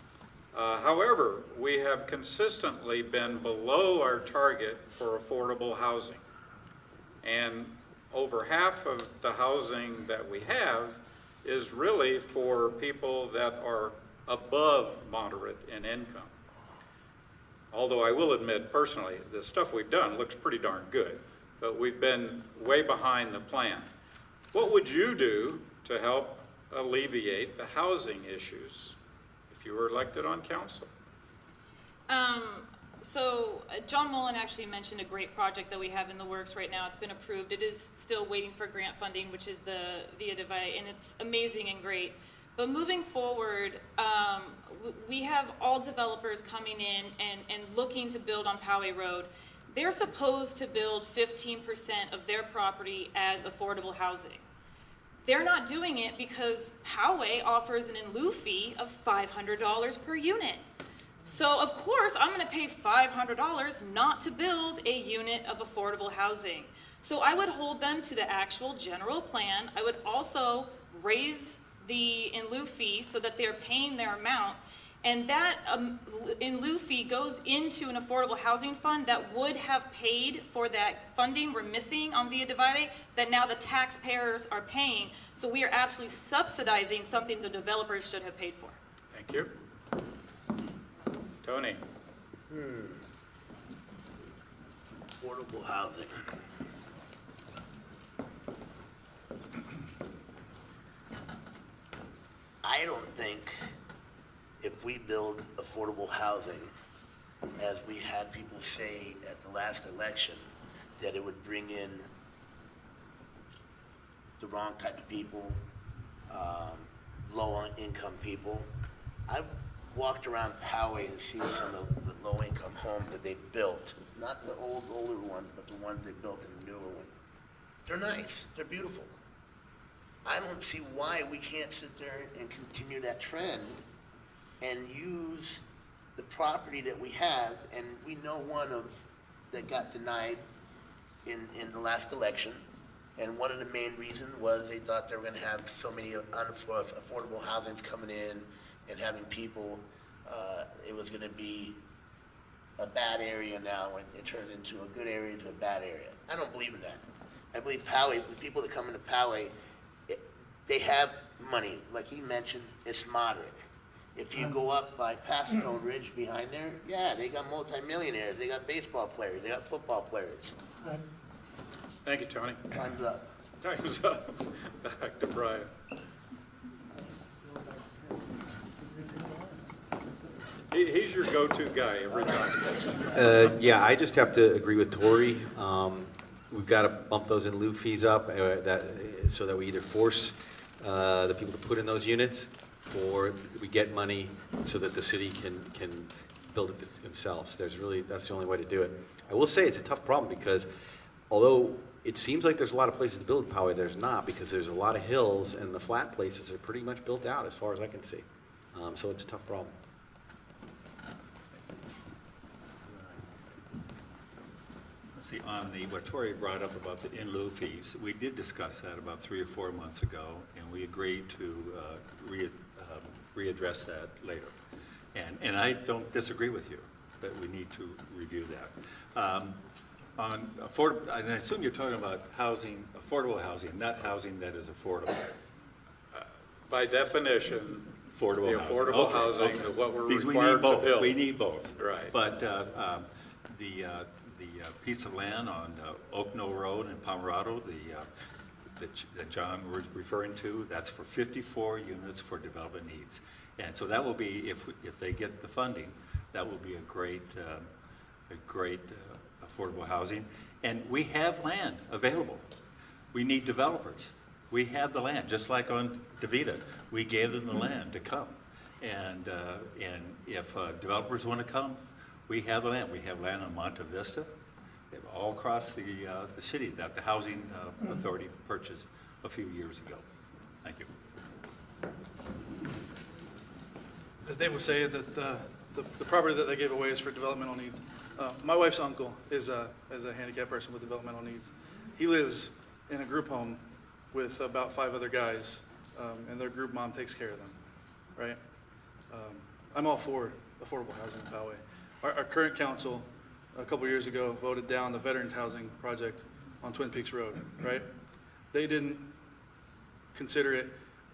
However, we have consistently been below our target for affordable housing. And over half of the housing that we have is really for people that are above moderate in income. Although I will admit personally, the stuff we've done looks pretty darn good, but we've been way behind the plan. What would you do to help alleviate the housing issues if you were elected on council? John Mullin actually mentioned a great project that we have in the works right now. It's been approved. It is still waiting for grant funding, which is the Via Divide, and it's amazing and great. But moving forward, we have all developers coming in and looking to build on Poway Road. They're supposed to build 15% of their property as affordable housing. They're not doing it because Poway offers an in lieu fee of $500 per unit. So of course I'm going to pay $500 not to build a unit of affordable housing. So I would hold them to the actual general plan. I would also raise the in lieu fee so that they're paying their amount, and that in lieu fee goes into an affordable housing fund that would have paid for that funding we're missing on Via Divide that now the taxpayers are paying. So we are actually subsidizing something the developers should have paid for. Thank you. Tony. Affordable housing. I don't think if we build affordable housing, as we had people say at the last election, that it would bring in the wrong type of people, low-income people. I've walked around Poway and seen some of the low-income homes that they built. Not the older ones, but the ones they built in the newer one. They're nice. They're beautiful. I don't see why we can't sit there and continue that trend and use the property that we have, and we know one that got denied in the last election, and one of the main reasons was they thought they were going to have so many affordable housings coming in and having people, it was going to be a bad area now, and it turned into a good area to a bad area. I don't believe in that. I believe Poway, the people that come into Poway, they have money. Like he mentioned, it's moderate. If you go up by past Stone Ridge behind there, yeah, they got multimillionaires. They got baseball players. They got football players. Thank you, Tony. Time's up. Time's up. Back to Brian. He's your go-to guy every time. Yeah, I just have to agree with Torrey. We've got to bump those in lieu fees up so that we either force the people to put in those units, or we get money so that the city can build it themselves. That's the only way to do it. I will say it's a tough problem because although it seems like there's a lot of places to build in Poway, there's not, because there's a lot of hills and the flat places are pretty much built out as far as I can see. So it's a tough problem. Let's see, on what Torrey brought up about the in lieu fees, we did discuss that about 3 or 4 months ago, and we agreed to readdress that later. And I don't disagree with you that we need to review that. On affordable, and I assume you're talking about housing, affordable housing, not housing that is affordable. By definition, Affordable the housing. affordable Okay, housing okay. is what we're Because required to build. We need both. Right. But the piece of land on Oak Knoll Road in Pomerado, that John was referring to, that's for 54 units for development needs. And so that will be, if they get the funding, that will be a great affordable housing. And we have land available. We need developers. We have the land, just like on DeVita. We gave them the land to come. And if developers want to come, we have the land. We have land on Monte Vista, all across the city that the Housing Authority purchased a few years ago. Thank you. As Dave was saying, that the property that they gave away is for developmental needs. My wife's uncle is a handicapped person with developmental needs. He lives in a group home with about 5 other guys, and their group mom takes care of them, right? I'm all for affordable housing in Poway. Our current council, a couple years ago, voted down the veterans housing project on Twin Peaks Road, right? They didn't consider it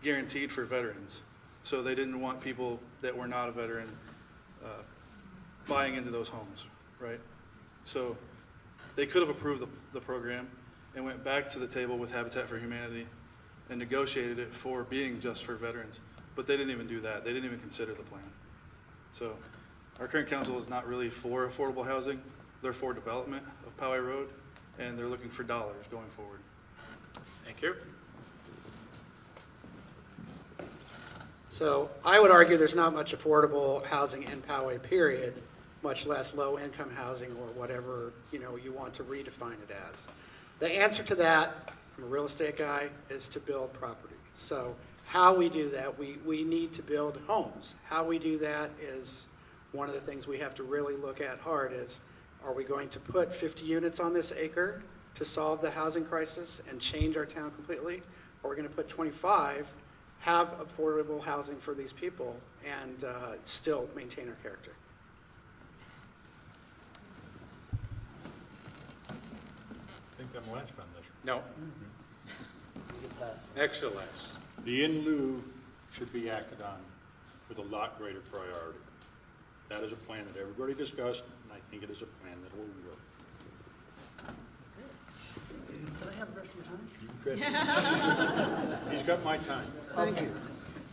guaranteed for veterans, so they didn't want people that were not a veteran buying into those homes, right? So they could have approved the program and went back to the table with Habitat for Humanity and negotiated it for being just for veterans, but they didn't even do that. They didn't even consider the plan. So our current council is not really for affordable housing. They're for development of Poway Road, and they're looking for dollars going forward. Thank you. So I would argue there's not much affordable housing in Poway, period, much less low-income housing or whatever, you want to redefine it as. The answer to that, I'm a real estate guy, is to build property. So how we do that, we need to build homes. How we do that is one of the things we have to really look at hard is, are we going to put 50 units on this acre to solve the housing crisis and change our town completely? Or are we going to put 25, have affordable housing for these people, and still maintain our character? I think I'm last on this. No. Excellent. The in lieu should be acted on with a lot greater priority. That is a plan that everybody discussed, and I think it is a plan that will work. Can I have the rest of your time? He's got my time. Thank you.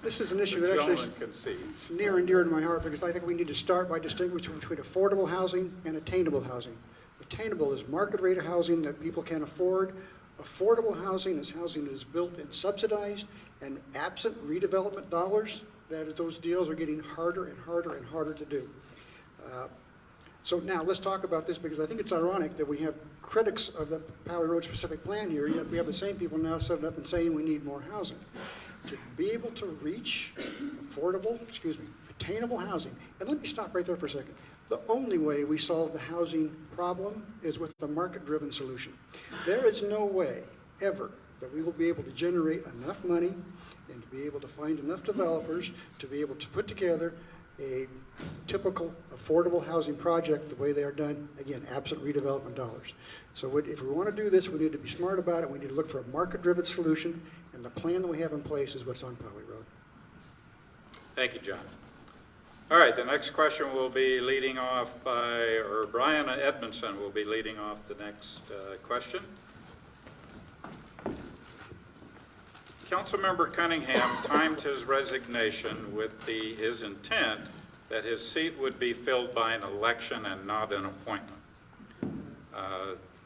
This is an issue The that actually gentleman concedes. is near and dear to my heart because I think we need to start by distinguishing between affordable housing and attainable housing. Attainable is market rate housing that people can afford. Affordable housing is housing that is built and subsidized, and absent redevelopment dollars, that is, those deals are getting harder and harder and harder to do. So now let's talk about this because I think it's ironic that we have critics of the Poway Road specific plan here, yet we have the same people now setting up and saying we need more housing. To be able to reach attainable housing, and let me stop right there for a second. The only way we solve the housing problem is with a market-driven solution. There is no way, ever, that we will be able to generate enough money and to be able to find enough developers to be able to put together a typical affordable housing project the way they are done, again, absent redevelopment dollars. So if we want to do this, we need to be smart about it. We need to look for a market-driven solution, and the plan that we have in place is what's on Poway Road. Thank you, John. All right, the next question will be leading off or Brian Edmonston will be leading off the next question. Councilmember Cunningham timed his resignation with his intent that his seat would be filled by an election and not an appointment.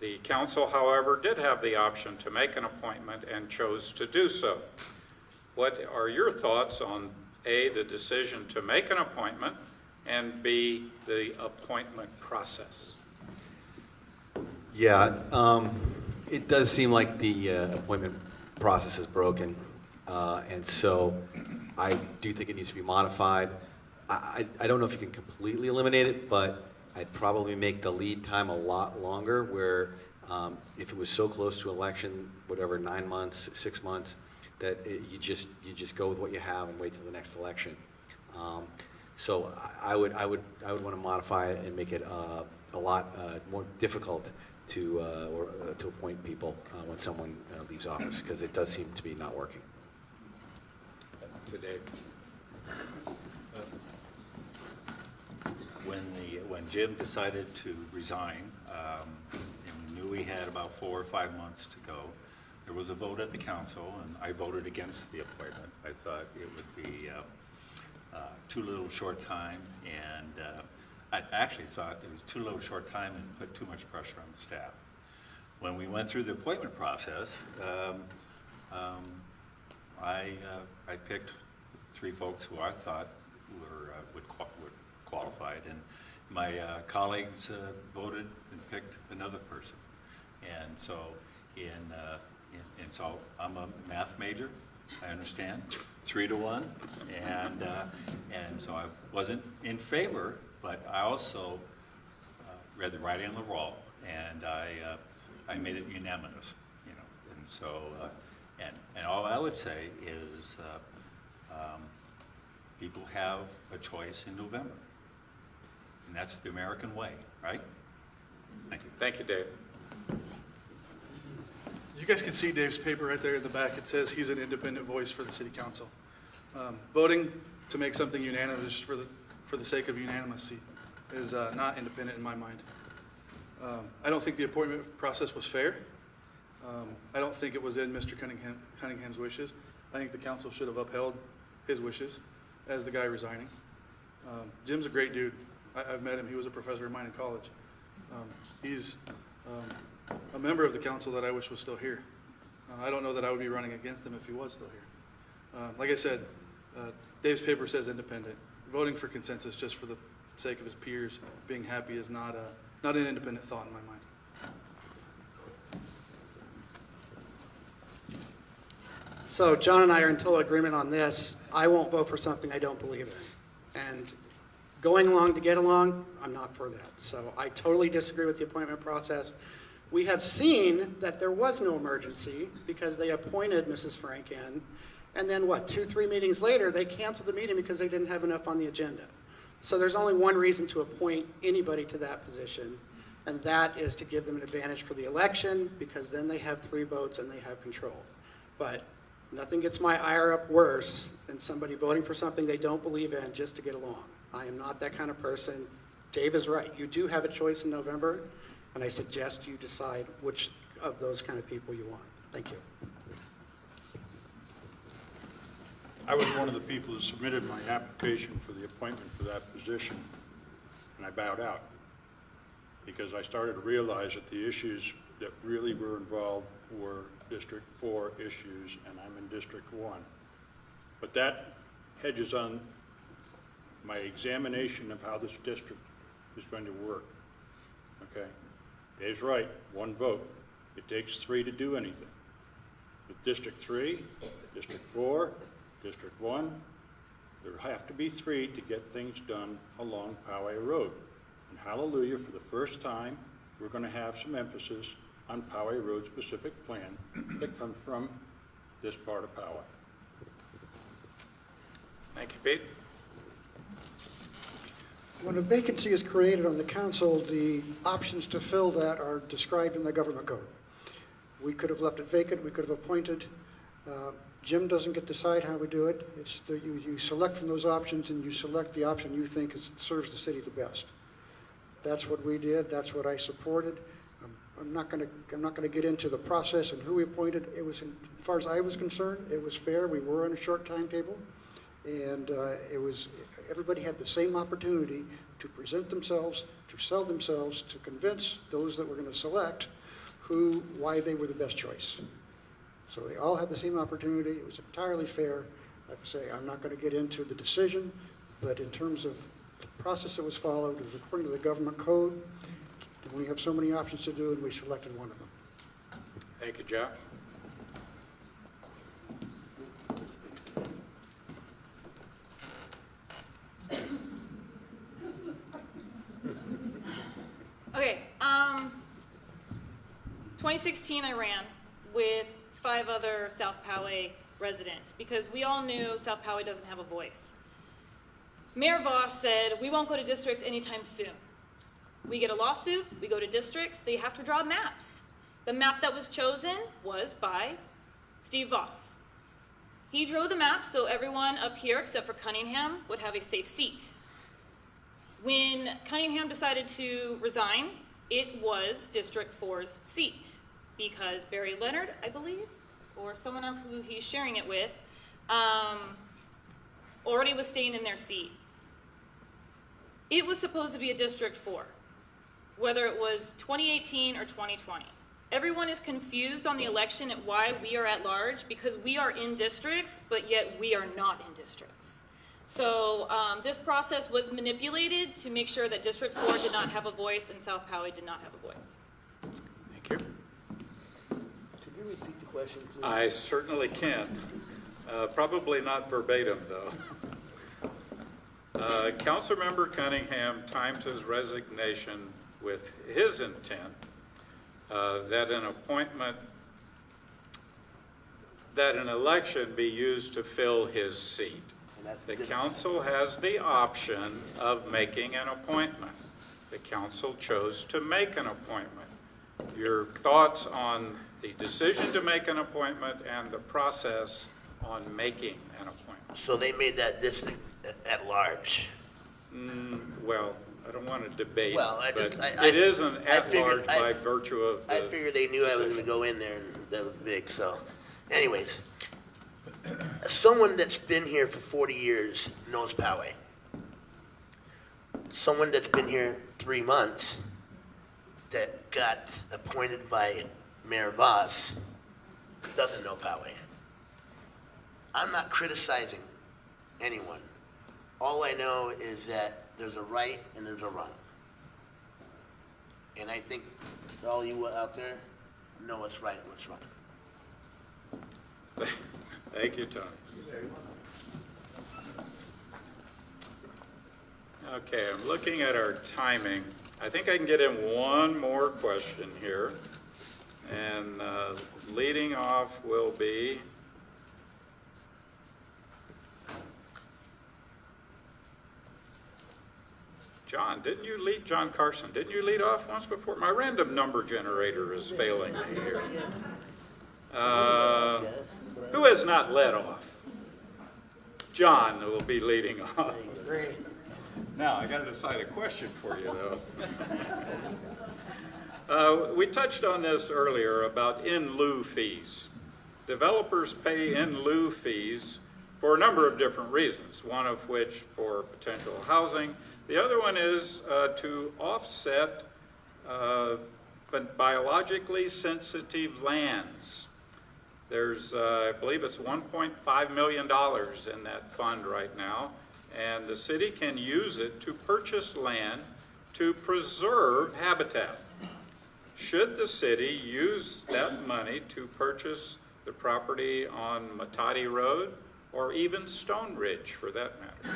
The council, however, did have the option to make an appointment and chose to do so. What are your thoughts on A, the decision to make an appointment, and B, the appointment process? Yeah, it does seem like the appointment process is broken, and so I do think it needs to be modified. I don't know if you can completely eliminate it, but I'd probably make the lead time a lot longer, where if it was so close to election, whatever, 9 months, 6 months, that you just go with what you have and wait till the next election. So I would want to modify it and make it a lot more difficult to appoint people when someone leaves office, because it does seem to be not working. Today. When Jim decided to resign, and we knew we had about 4 or 5 months to go, there was a vote at the council, and I voted against the appointment. I thought it would be too little short time, and I actually thought it was too little short time and put too much pressure on the staff. When we went through the appointment process, I picked 3 folks who I thought would qualified, and my colleagues voted and picked another person. And so so I'm a math major, I understand, 3 to 1, and so I wasn't in favor, but I also read the writing on the wall, and I made it unanimous, you know. And so and all I would say is people have a choice in November. And that's the American way, right? Thank you. Thank you, Dave. You guys can see Dave's paper right there in the back. It says he's an independent voice for the city council. Voting to make something unanimous for the sake of unanimity is not independent in my mind. I don't think the appointment process was fair. I don't think it was in Mr. Cunningham's wishes. I think the council should have upheld his wishes as the guy resigning. Jim's a great dude. I've met him. He was a professor of mine in college. He's a member of the council that I wish was still here. I don't know that I would be running against him if he was still here. Like I said, Dave's paper says independent. Voting for consensus just for the sake of his peers being happy is not an independent thought in my mind. So John and I are in total agreement on this. I won't vote for something I don't believe in. And going along to get along, I'm not for that. So I totally disagree with the appointment process. We have seen that there was no emergency because they appointed Mrs. Frank in, and then 2-3 meetings later, they canceled the meeting because they didn't have enough on the agenda. So there's only one reason to appoint anybody to that position, and that is to give them an advantage for the election, because then they have 3 votes and they have control. But nothing gets my ire up worse than somebody voting for something they don't believe in just to get along. I am not that kind of person. Dave is right. You do have a choice in November, and I suggest you decide which of those kind of people you want. Thank you. I was one of the people that submitted my application for the appointment for that position, and I bowed out because I started to realize that the issues that really were involved were District 4 issues, and I'm in District 1. But that hedges on my examination of how this district is going to work. Okay? Dave's right, 1 vote. It takes 3 to do anything. With District 3, District 4, District 1, there have to be 3 to get things done along Poway Road. And hallelujah, for the first time, we're going to have some emphasis on Poway Road specific plan that comes from this part of Poway. Thank you, Pete. When a vacancy is created on the council, the options to fill that are described in the government code. We could have left it vacant, we could have appointed. Jim doesn't get to decide how we do it. It's you select from those options, and you select the option you think serves the city the best. That's what we did. That's what I supported. I'm not going to get into the process and who we appointed. It was, as far as I was concerned, it was fair. We were on a short timetable, and everybody had the same opportunity to present themselves, to sell themselves, to convince those that we're going to select why they were the best choice. So they all had the same opportunity. It was entirely fair. Like I say, I'm not going to get into the decision, but in terms of the process that was followed, it was according to the government code. We have so many options to do, and we selected one of them. Thank you, Jeff. Okay, 2016 I ran with 5 other South Poway residents because we all knew South Poway doesn't have a voice. Mayor Vaus said, we won't go to districts anytime soon. We get a lawsuit, we go to districts, they have to draw maps. The map that was chosen was by Steve Vaus. He drew the map so everyone up here except for Cunningham would have a safe seat. When Cunningham decided to resign, it was District 4's seat because Barry Leonard, I believe, or someone else who he's sharing it with, already was staying in their seat. It was supposed to be a District 4, whether it was 2018 or 2020. Everyone is confused on the election and why we are at large because we are in districts, but yet we are not in districts. So this process was manipulated to make sure that District 4 did not have a voice and South Poway did not have a voice. Thank you. Could you repeat the question, please? I certainly can. Probably not verbatim, though. Councilmember Cunningham timed his resignation with his intent that an election be used to fill his seat. The council has the option of making an appointment. The council chose to make an appointment. Your thoughts on the decision to make an appointment and the process on making an appointment? So they made that district at large. Well, I don't want to debate, Well, but it is an at-large I by virtue of the... I figured they knew I was going to go in there, and that was big, so. Anyways, someone that's been here for 40 years knows Poway. Someone that's been here 3 months that got appointed by Mayor Vaus doesn't know Poway. I'm not criticizing anyone. All I know is that there's a right and there's a wrong. And I think all you out there know what's right and what's wrong. Thank you, Tony. Okay, I'm looking at our timing. I think I can get in one more question here. And leading off will be John. John Carson, didn't you lead off once before? My random number generator is failing me here. Who has not led off? John will be leading off. Great. Now, I got to decide a question for you, though. We touched on this earlier about in lieu fees. Developers pay in lieu fees for a number of different reasons, one of which for potential housing. The other one is to offset biologically sensitive lands. There's, I believe it's $1.5 million in that fund right now, and the city can use it to purchase land to preserve habitat. Should the city use that money to purchase the property on Poway Road or even Stone Ridge for that matter?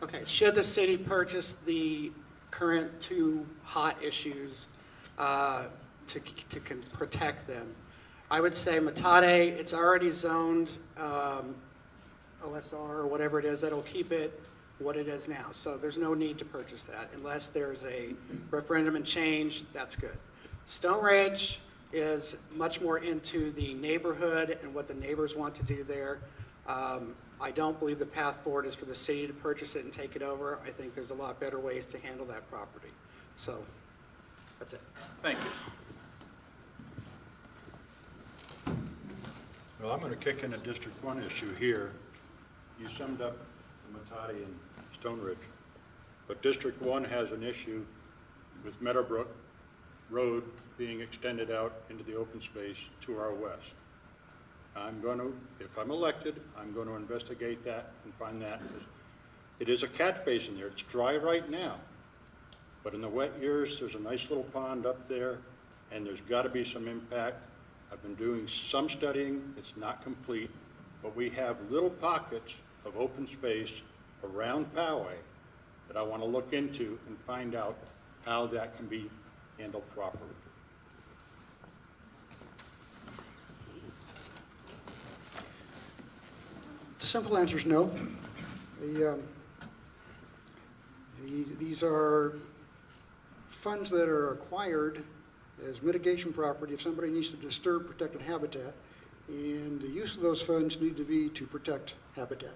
Okay, should the city purchase the current 2 hot issues to protect them? I would say Matade, it's already zoned OSR or whatever it is, that'll keep it what it is now. So there's no need to purchase that unless there's a referendum and change, that's good. Stone Ridge is much more into the neighborhood and what the neighbors want to do there. I don't believe the path forward is for the city to purchase it and take it over. I think there's a lot better ways to handle that property. So That's it. Thank you. Well, I'm going to kick in a District 1 issue here. You summed up the Matati and Stone Ridge, but District 1 has an issue with Meadowbrook Road being extended out into the open space to our west. I'm going to, if I'm elected, I'm going to investigate that and find that. It is a catch basin there. It's dry right now, but in the wet years, there's a nice little pond up there, and there's got to be some impact. I've been doing some studying. It's not complete, but we have little pockets of open space around Poway that I want to look into and find out how that can be handled properly. The simple answer is no. These are funds that are acquired as mitigation property if somebody needs to disturb protected habitat, and the use of those funds need to be to protect habitat.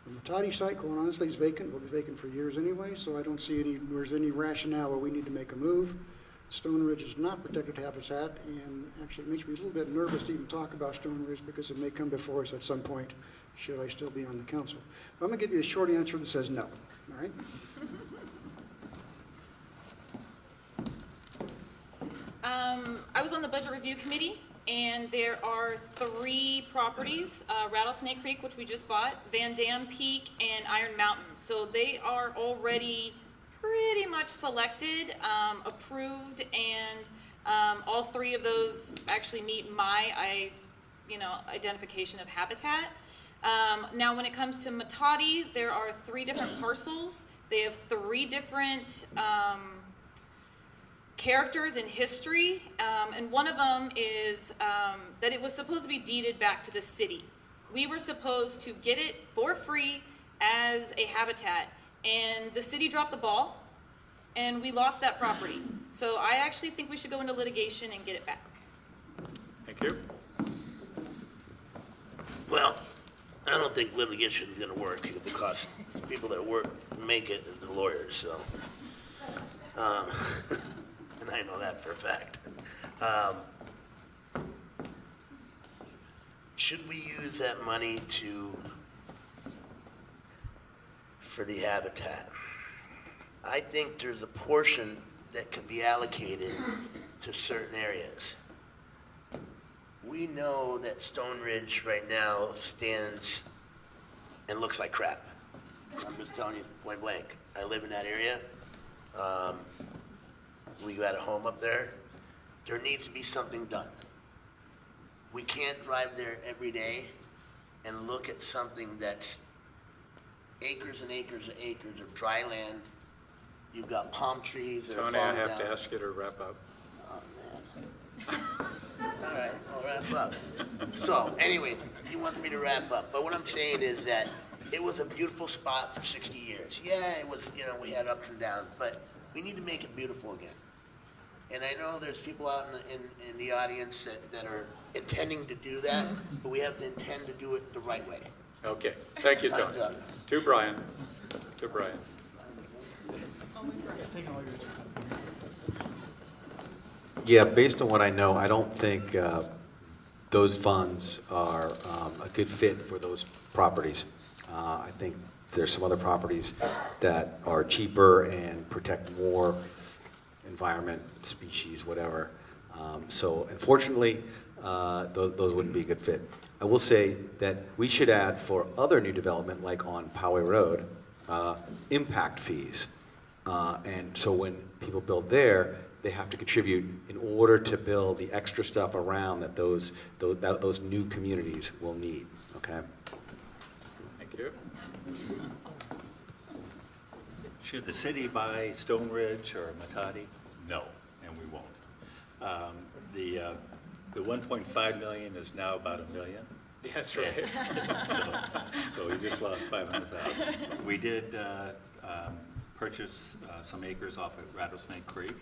The Matati site, quite honestly, is vacant. Will be vacant for years anyway, so I don't see there's any rationale where we need to make a move. Stone Ridge is not protected habitat, and actually it makes me a little bit nervous to even talk about Stone Ridge because it may come before us at some point, should I still be on the council. But I'm going to give you a short answer that says no, all right? I was on the Budget Review Committee, and there are 3 properties, Rattlesnake Creek, which we just bought, Van Dam Peak, and Iron Mountain. So they are already pretty much selected, approved, and all 3 of those actually meet my identification of habitat. Now, when it comes to Matati, there are 3 different parcels. They have 3 different characters in history, and one of them is that it was supposed to be deeded back to the city. We were supposed to get it for free as a habitat, and the city dropped the ball, and we lost that property. So I actually think we should go into litigation and get it back. Thank you. Well, I don't think litigation is going to work because the people that make it is the lawyers, so. And I know that for a fact. Should we use that money for the habitat? I think there's a portion that could be allocated to certain areas. We know that Stone Ridge right now stands and looks like crap. I'm just telling you point blank. I live in that area. We got a home up there. There needs to be something done. We can't drive there every day and look at something that's acres and acres and acres of dry land. You've got palm trees that are falling down. Tony, I have to ask you to wrap up. Oh, man. All right, I'll wrap up. So, anyway, he wants me to wrap up. But what I'm saying is that it was a beautiful spot for 60 years. Yeah, it was, we had ups and downs, but we need to make it beautiful again. And I know there's people out in the audience that are intending to do that, but we have to intend to do it the right way. Okay. Thank you, Tony. Time's up. To Brian. To Brian. Yeah, based on what I know, I don't think those funds are a good fit for those properties. I think there's some other properties that are cheaper and protect more environment, species, whatever. So unfortunately, those wouldn't be a good fit. I will say that we should add for other new development, like on Poway Road, impact fees. And so when people build there, they have to contribute in order to build the extra stuff around that those new communities will need, okay? Thank you. Should the city buy Stone Ridge or Matati? No, and we won't. The 1.5 million is now about $1 million. That's right. So we just lost 500,000. We did purchase some acres off at Rattlesnake Creek.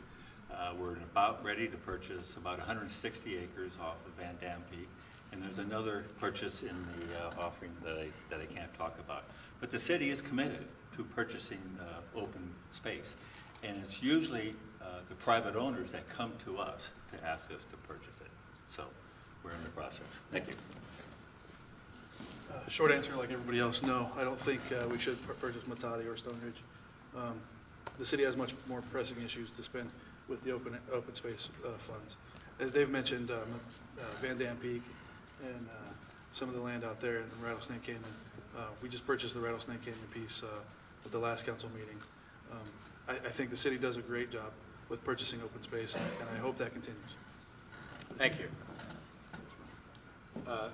We're about ready to purchase about 160 acres off of Van Dam Peak, and there's another purchase in the offering that I can't talk about. But the city is committed to purchasing open space. And it's usually the private owners that come to us to ask us to purchase it. So we're in the process. Thank you. Short answer, like everybody else, no. I don't think we should purchase Matati or Stone Ridge. The city has much more pressing issues to spend with the open space funds. As Dave mentioned, Van Dam Peak and some of the land out there in Rattlesnake Canyon. We just purchased the Rattlesnake Canyon piece at the last council meeting. I think the city does a great job with purchasing open space, and I hope that continues. Thank you. Not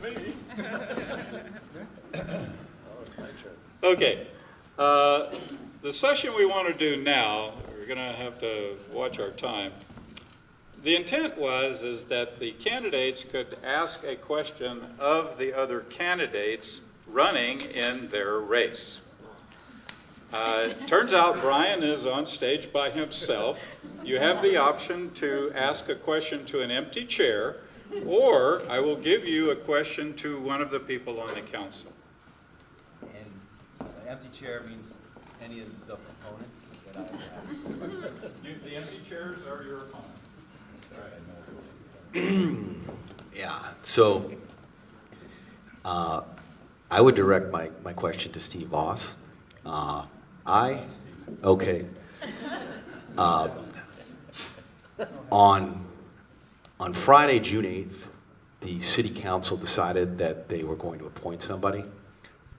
me. Okay. The session we want to do now, we're going to have to watch our time. The intent is that the candidates could ask a question of the other candidates running in their race. Turns out Brian is on stage by himself. You have the option to ask a question to an empty chair, or I will give you a question to one of the people on the council. And empty chair means any of the opponents that I have. The empty chairs are your opponents. Yeah, so I would direct my question to Steve Vaus. Okay. On Friday, June 8th, the city council decided that they were going to appoint somebody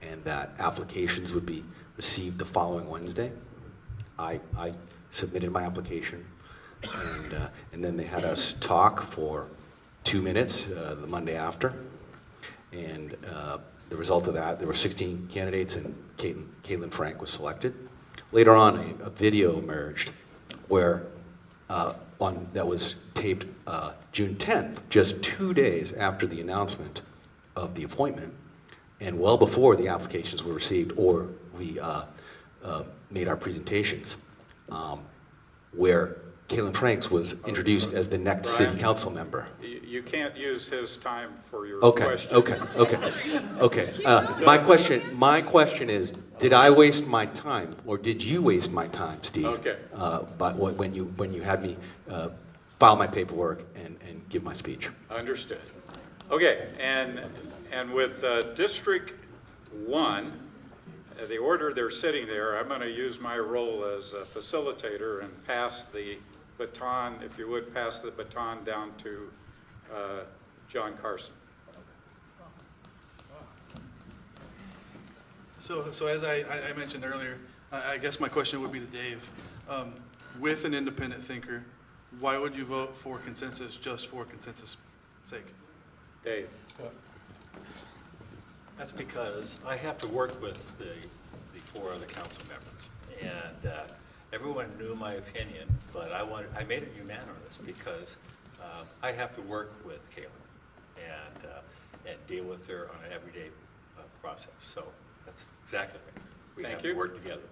and that applications would be received the following Wednesday. I submitted my application, and then they had us talk for 2 minutes the Monday after. And the result of that, there were 16 candidates, and Caylin Frank was selected. Later on, a video emerged where that was taped June 10th, just 2 days after the announcement of the appointment, and well before the applications were received or we made our presentations, where Caylin Franks was introduced as the next city council member. You can't use his time for your Okay, question. okay. My question is, did I waste my time, or did you waste my time, Steve? Okay. But when you had me file my paperwork and give my speech. Understood. Okay, and with District 1, the order they're sitting there, I'm going to use my role as a facilitator and pass the baton, if you would, pass the baton down to John Carson. So as I mentioned earlier, I guess my question would be to Dave. With an independent thinker, why would you vote for consensus just for consensus' sake? Dave. That's because I have to work with the 4 other council members, and everyone knew my opinion, but I made it unanimous because I have to work with Caylin and deal with her on an everyday process. So that's exactly right. We have to work together.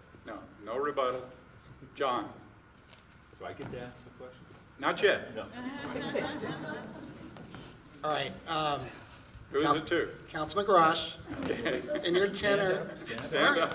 No rebuttal. John. Do I get to ask the question? Not yet. No. All right. Who's it to? Councilman Grosch, Okay. in your tenure, Stand up.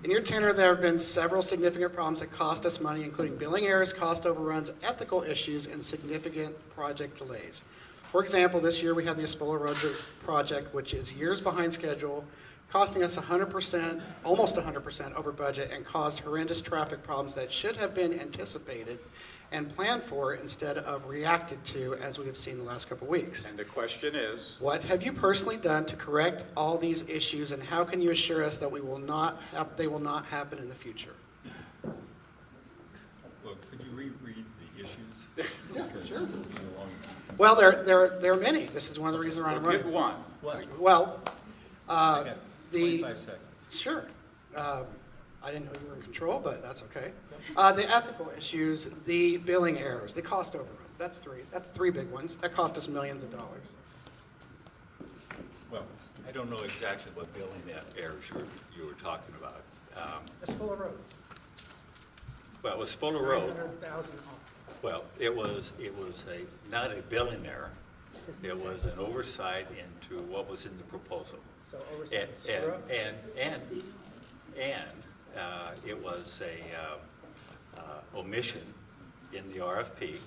in your tenure, there have been several significant problems that cost us money, including billing errors, cost overruns, ethical issues, and significant project delays. For example, this year we have the Espola Rd project, which is years behind schedule, costing us 100%, almost 100% over budget, and caused horrendous traffic problems that should have been anticipated and planned for instead of reacted to, as we have seen the last couple of weeks. And the question is? What have you personally done to correct all these issues, and how can you assure us that they will not happen in the future? Well, could you reread the issues? Yeah, sure. Well, there are many. This is one of the reasons I'm running. Give one. Well, Okay. 25 seconds. Sure. I didn't know you were in control, but that's okay. The ethical issues, the billing errors, the cost overruns. That's three big ones. That cost us millions of dollars. Well, I don't know exactly what billing errors you were talking about. Espola Rd. Well, Espola Rd. 900,000 off. Well, it was not a billing error. It was an oversight into what was in the proposal. So oversight. And it was a omission in the RFP,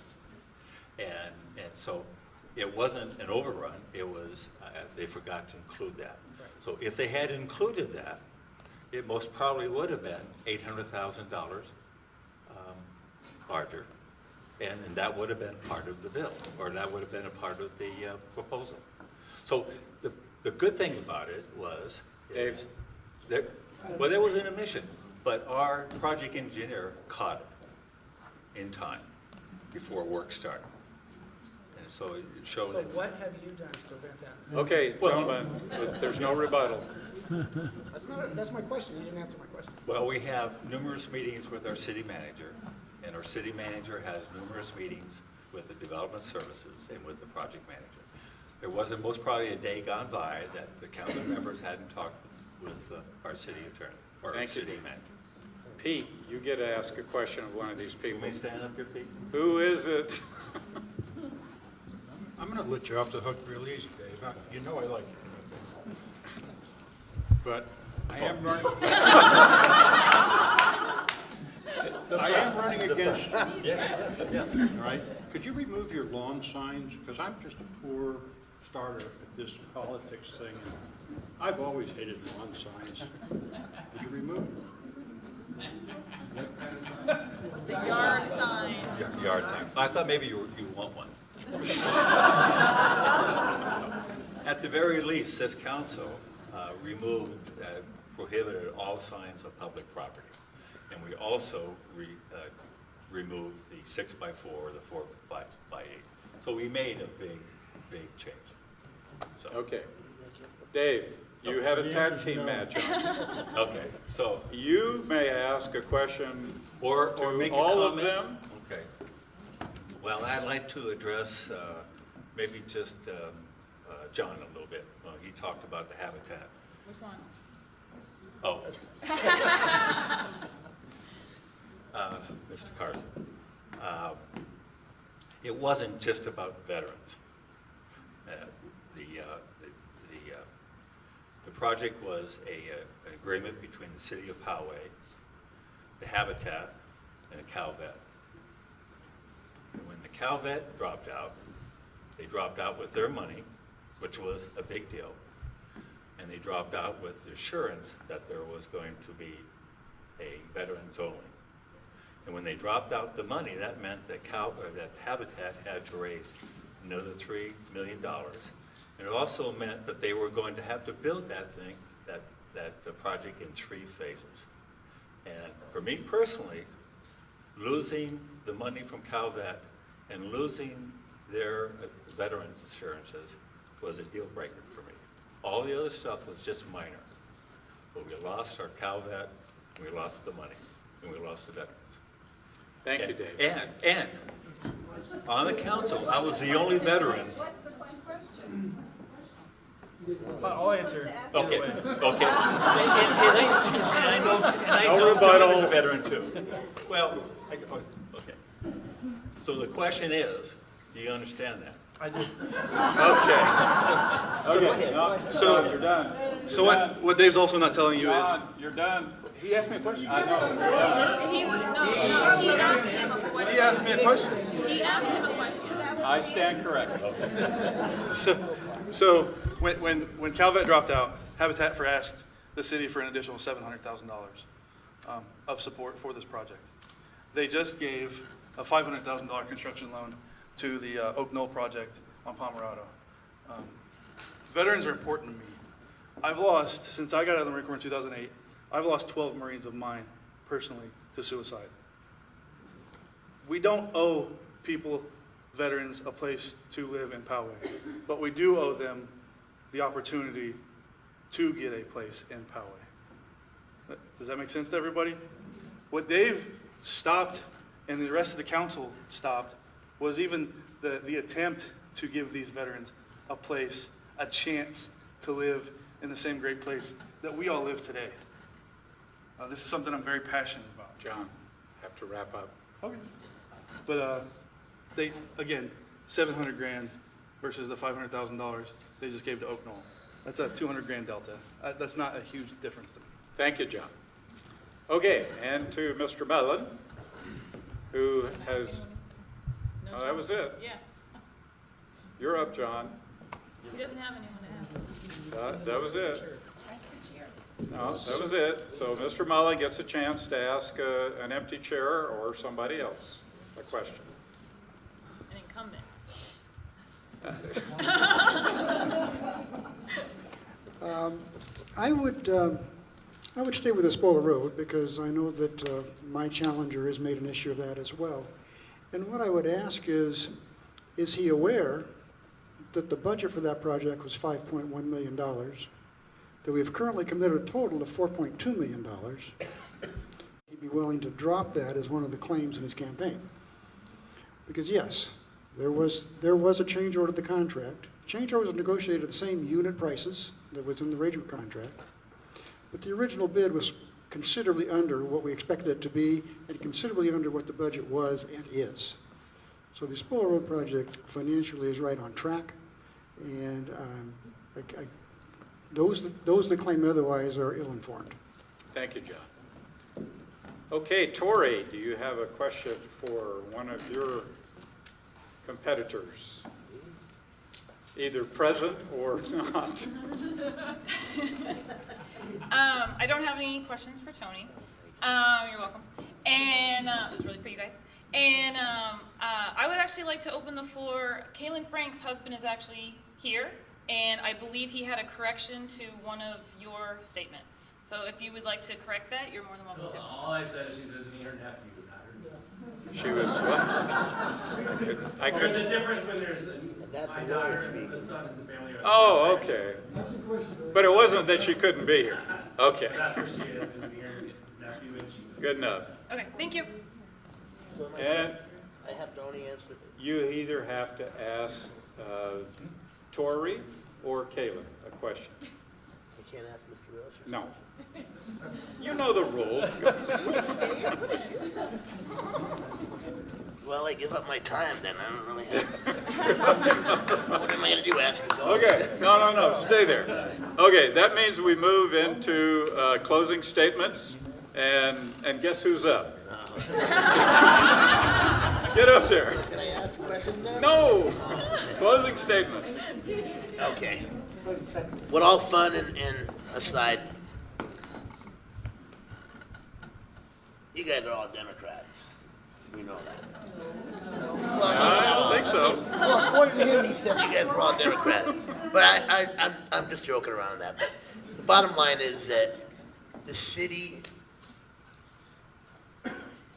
and so it wasn't an overrun, it was, they forgot to include that. So if they had included that, it most probably would have been $800,000 larger, and that would have been part of the bill, or that would have been a part of the proposal. So the good thing about it was, well, there was an omission, but our project engineer caught it in time before work started. And so it showed So that. what have you done to prevent that? Okay, gentlemen, there's no rebuttal. That's my question. You didn't answer my question. Well, we have numerous meetings with our city manager, and our city manager has numerous meetings with the development services and with the project manager. There wasn't most probably a day gone by that the council members hadn't talked with our city attorney or our city manager. Pete, you get to ask a question of one of these people. Can we stand up here, Pete? Who is it? I'm going to let you off the hook real easy, Dave. You know I like you. But I am running. I am running against. All right. Could you remove your lawn signs? Because I'm just a poor starter at this politics thing. I've always hated lawn signs. Could you remove them? The yard sign. Yard sign. I thought maybe you want one. At the very least, this council prohibited all signs of public property. And we also removed the 6x4 or the 4x8. So we made a big change. So. Okay. Dave, you had a tag team match on. Okay, so. You may ask a question Or to make a all of comment. them. Okay. Well, I'd like to address maybe just John a little bit. He talked about the habitat. Which one? Oh. Mr. Carson. It wasn't just about veterans. The project was an agreement between the city of Poway, the Habitat, and the Calvet. And when the Calvet dropped out, they dropped out with their money, which was a big deal, and they dropped out with the assurance that there was going to be a veterans only. And when they dropped out the money, that meant that that Habitat had to raise another $3 million. And it also meant that they were going to have to build that thing, the project in 3 phases. And for me personally, losing the money from Calvet and losing their veterans assurances was a deal breaker for me. All the other stuff was just minor. But we lost our Calvet, and we lost the money, and we lost the veterans. Thank you, Dave. And on the council, I was the only veteran. What's the question? I'll answer. Okay, okay. And I know No John rebuttal. is a veteran too. Well, okay. So the question is, do you understand that? I do. Okay. So you're done. So what Dave's also not telling you is, John, you're done. he asked me a question. I know. He asked him a question. He asked me a question. He asked him a question. I stand corrected. So when Calvet dropped out, Habitat for asked the city for an additional $700,000 of support for this project. They just gave a $500,000 construction loan to the Oak Knoll project on Pomerado. Veterans are important to me. I've lost, since I got out of the Marine Corps in 2008, I've lost 12 Marines of mine personally to suicide. We don't owe people, veterans, a place to live in Poway, but we do owe them the opportunity to get a place in Poway. Does that make sense to everybody? What Dave stopped and the rest of the council stopped was even the attempt to give these veterans a place, a chance to live in the same great place that we all live today. This is something I'm very passionate about. John, have to wrap up. Okay. But they, again, $700,000 versus the $500,000 they just gave to Oak Knoll. That's a $200,000 delta. That's not a huge difference to me. Thank you, John. Okay, and to Mr. Mullin, who has, oh, that was it. Yeah, You're up, John. he doesn't have anyone to ask. That was it. No, that was it. So Mr. Mullin gets a chance to ask an empty chair or somebody else a question. An incumbent. I would stay with Espola Rd because I know that my challenger has made an issue of that as well. And what I would ask is he aware that the budget for that project was $5.1 million, that we've currently committed a total of $4.2 million? He'd be willing to drop that as one of the claims in his campaign. Because yes, there was a change order to the contract. Change order was negotiated at the same unit prices that was in the radio contract, but the original bid was considerably under what we expected it to be and considerably under what the budget was and is. So the Espola Rd project financially is right on track, and those that claim otherwise are ill-informed. Thank you, John. Okay, Torrey, do you have a question for one of your competitors? Either present or not. I don't have any questions for Tony. You're welcome. And it was really for you guys. And I would actually like to open the floor. Caylin Frank's husband is actually here, and I believe he had a correction to one of your statements. So if you would like to correct that, you're more than welcome to. All I said is she doesn't need her nephew, not her niece. She was what? I There's could. a difference when there's my daughter and the son in the family. Oh, okay. But it wasn't that she couldn't be here. Okay. That's where she is visiting her nephew, and she. Good enough. Okay, thank you. And I have to only answer. you either have to ask Torrey or Caylin a question. I can't ask Mr. Russo. No. You know the rules. Well, I give up my time then. I don't really have. What am I going to do after this? Okay, no, stay there. Okay, that means we move into closing statements, and guess who's up? Get up there. Can I ask questions now? No! Closing statements. Okay. What all fun and aside, you guys are all Democrats. We know that. Well, I don't think so. Well, according to him, he said you guys were all Democratic. But I'm just joking around on that. But the bottom line is that the city,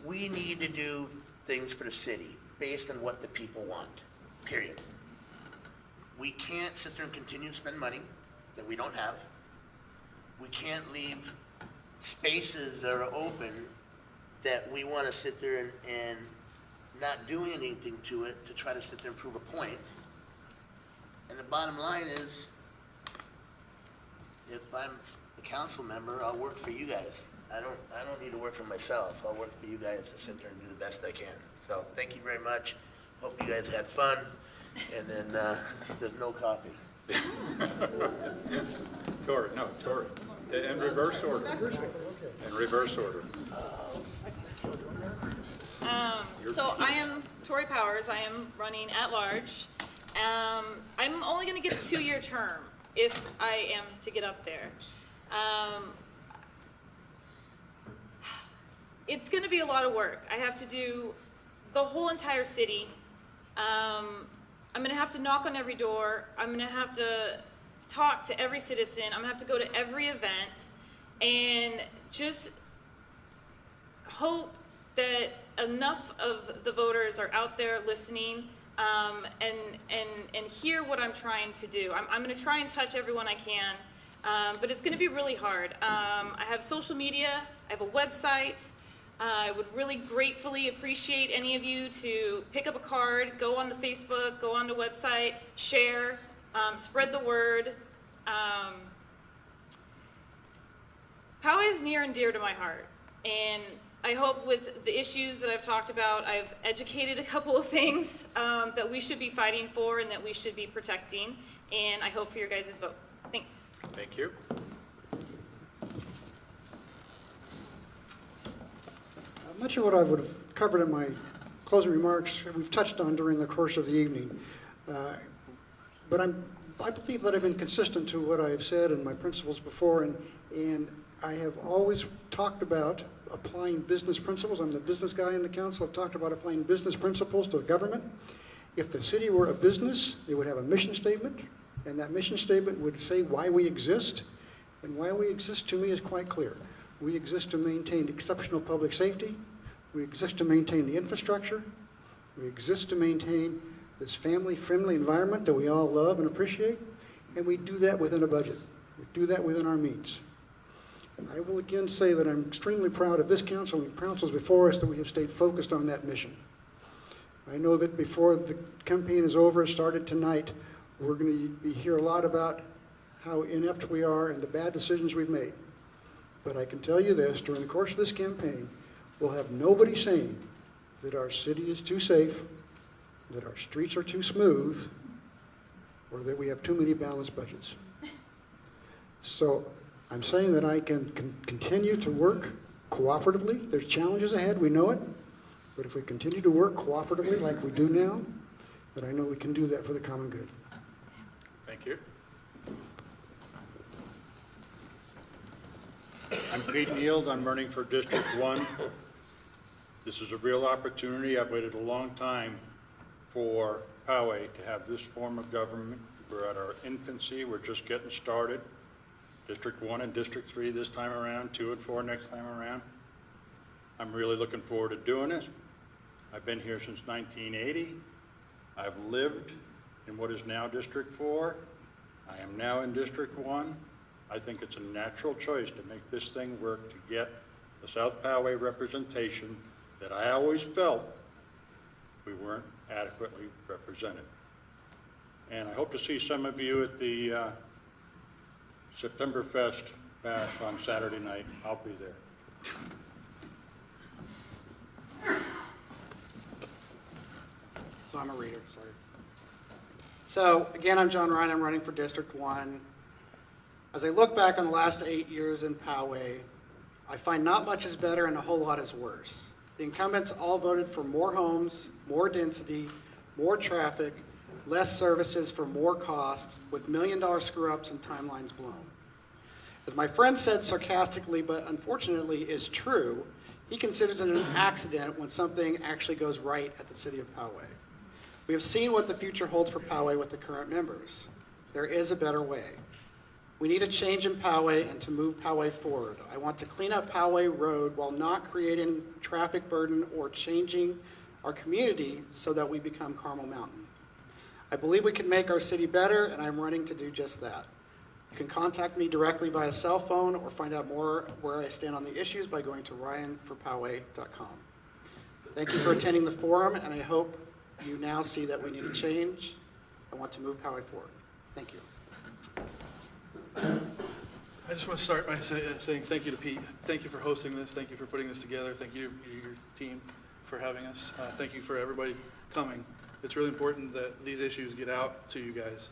we need to do things for the city based on what the people want, period. We can't sit there and continue to spend money that we don't have. We can't leave spaces that are open that we want to sit there and not do anything to it to try to sit there and prove a point. And the bottom line is, if I'm a council member, I'll work for you guys. I don't need to work for myself. I'll work for you guys to sit there and do the best I can. So thank you very much. Hope you guys had fun. And then there's no coffee. Torrey. In reverse order. In reverse order. So I am Torrey Powers. I am running at large. I'm only going to get a 2-year term if I am to get up there. It's going to be a lot of work. I have to do the whole entire city. I'm going to have to knock on every door. I'm going to have to talk to every citizen. I'm going to have to go to every event and just hope that enough of the voters are out there listening and hear what I'm trying to do. I'm going to try and touch everyone I can, but it's going to be really hard. I have social media. I have a website. I would really gratefully appreciate any of you to pick up a card, go on the Facebook, go on the website, share, spread the word. Poway is near and dear to my heart, and I hope with the issues that I've talked about, I've educated a couple of things that we should be fighting for and that we should be protecting, and I hope for your guys' vote. Thanks. Thank you. much of what I would have covered in my closing remarks, we've touched on during the course of the evening. But I believe that I've been consistent to what I've said and my principles before, and I have always talked about applying business principles. I'm the business guy in the council. I've talked about applying business principles to the government. If the city were a business, it would have a mission statement, and that mission statement would say why we exist. And why we exist, to me, is quite clear. We exist to maintain exceptional public safety. We exist to maintain the infrastructure. We exist to maintain this family-friendly environment that we all love and appreciate. And we do that within a budget. We do that within our means. And I will again say that I'm extremely proud of this council and councils before us that we have stayed focused on that mission. I know that before the campaign is over, started tonight, we're going to hear a lot about how inept we are and the bad decisions we've made. But I can tell you this, during the course of this campaign, we'll have nobody saying that our city is too safe, that our streets are too smooth, or that we have too many balanced budgets. So I'm saying that I can continue to work cooperatively. There's challenges ahead, we know it, but if we continue to work cooperatively like we do now, then I know we can do that for the common good. Thank you. I'm Pete Niels. I'm running for District 1. This is a real opportunity. I've waited a long time for Poway to have this form of government. We're at our infancy. We're just getting started. District 1 and District 3 this time around, 2 and 4 next time around. I'm really looking forward to doing it. I've been here since 1980. I've lived in what is now District 4. I am now in District 1. I think it's a natural choice to make this thing work to get the South Poway representation that I always felt we weren't adequately represented. And I hope to see some of you at the September Fest bash on Saturday night. I'll be there. So I'm a reader, sorry. So again, I'm John Ryan. I'm running for District 1. As I look back on the last 8 years in Poway, I find not much is better and a whole lot is worse. The incumbents all voted for more homes, more density, more traffic, less services for more cost, with million-dollar screw-ups and timelines blown. As my friend said sarcastically, but unfortunately is true, he considers it an accident when something actually goes right at the city of Poway. We have seen what the future holds for Poway with the current members. There is a better way. We need a change in Poway and to move Poway forward. I want to clean up Poway Road while not creating traffic burden or changing our community so that we become Carmel Mountain. I believe we can make our city better, and I'm running to do just that. You can contact me directly via cell phone or find out more where I stand on the issues by going to ryanforpoway.com. Thank you for attending the forum, and I hope you now see that we need a change. I want to move Poway forward. Thank you. I just want to start by saying thank you to Pete. Thank you for hosting this. Thank you for putting this together. Thank you to your team for having us. Thank you for everybody coming. It's really important that these issues get out to you guys.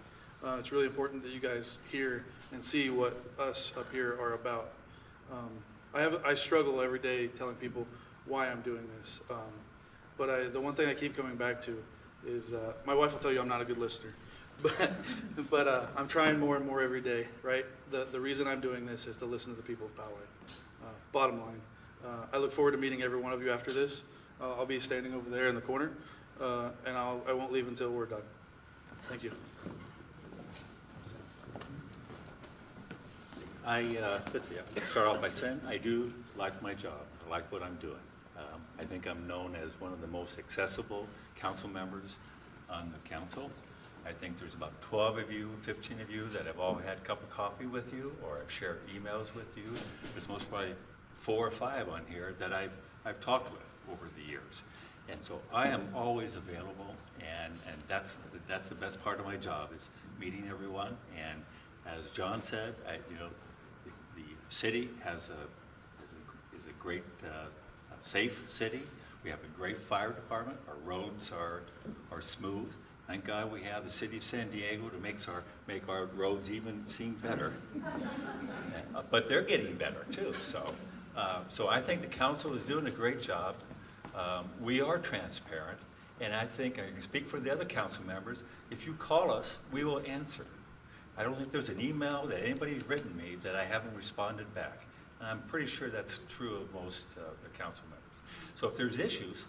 It's really important that you guys hear and see what us up here are about. I struggle every day telling people why I'm doing this. But the one thing I keep coming back to is my wife will tell you I'm not a good listener. But I'm trying more and more every day, right? The reason I'm doing this is to listen to the people of Poway. Bottom line, I look forward to meeting every one of you after this. I'll be standing over there in the corner, and I won't leave until we're done. Thank you. Let's see, I'll start off by saying I do like my job. I like what I'm doing. I think I'm known as one of the most accessible council members on the council. I think there's about 12 of you, 15 of you that have all had a cup of coffee with you or have shared emails with you. There's most probably 4 or 5 on here that I've talked with over the years. And so I am always available, and that's the best part of my job is meeting everyone. And as John said, the city is a great, safe city. We have a great fire department. Our roads are smooth. Thank God we have the city of San Diego to make our roads even seem better. But they're getting better too. So So I think the council is doing a great job. We are transparent, and I think, I can speak for the other council members, if you call us, we will answer. I don't think there's an email that anybody's written me that I haven't responded back. And I'm pretty sure that's true of most the council members. So if there's issues,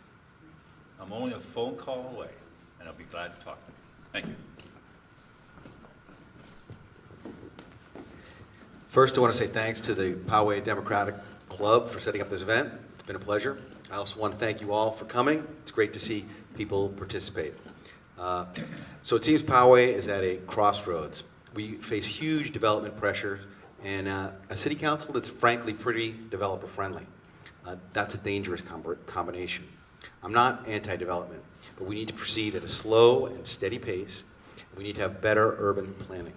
I'm only a phone call away, and I'll be glad to talk to you. Thank you. First, I want to say thanks to the Poway Democratic Club for setting up this event. It's been a pleasure. I also want to thank you all for coming. It's great to see people participate. So it seems Poway is at a crossroads. We face huge development pressure and a city council that's frankly pretty developer friendly. That's a dangerous combination. I'm not anti-development, but we need to proceed at a slow and steady pace. We need to have better urban planning.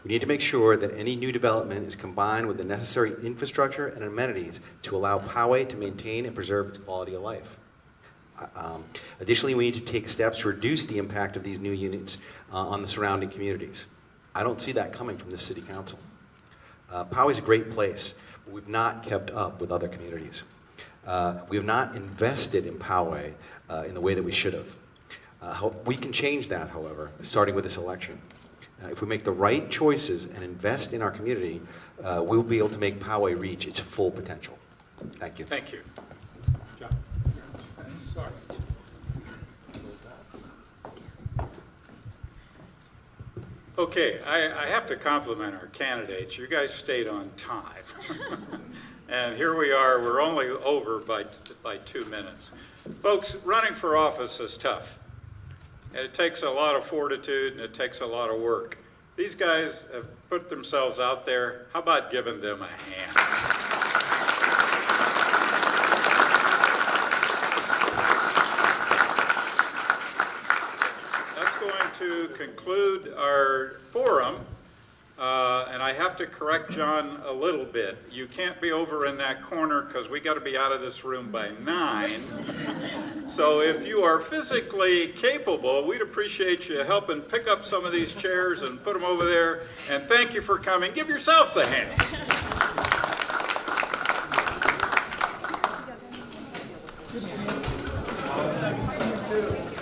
We need to make sure that any new development is combined with the necessary infrastructure and amenities to allow Poway to maintain and preserve its quality of life. Additionally, we need to take steps to reduce the impact of these new units on the surrounding communities. I don't see that coming from the city council. Poway is a great place, but we've not kept up with other communities. We have not invested in Poway in the way that we should have. We can change that, however, starting with this election. If we make the right choices and invest in our community, we'll be able to make Poway reach its full potential. Thank you. Thank you. John. Sorry. Okay, I have to compliment our candidates. You guys stayed on time. And here we are, we're only over by 2 minutes. Folks, running for office is tough. And it takes a lot of fortitude and it takes a lot of work. These guys have put themselves out there. How about giving them a hand? That's going to conclude our forum. And I have to correct John a little bit. You can't be over in that corner because we got to be out of this room by 9. So if you are physically capable, we'd appreciate you helping pick up some of these chairs and put them over there. And thank you for coming. Give yourselves a hand. You too.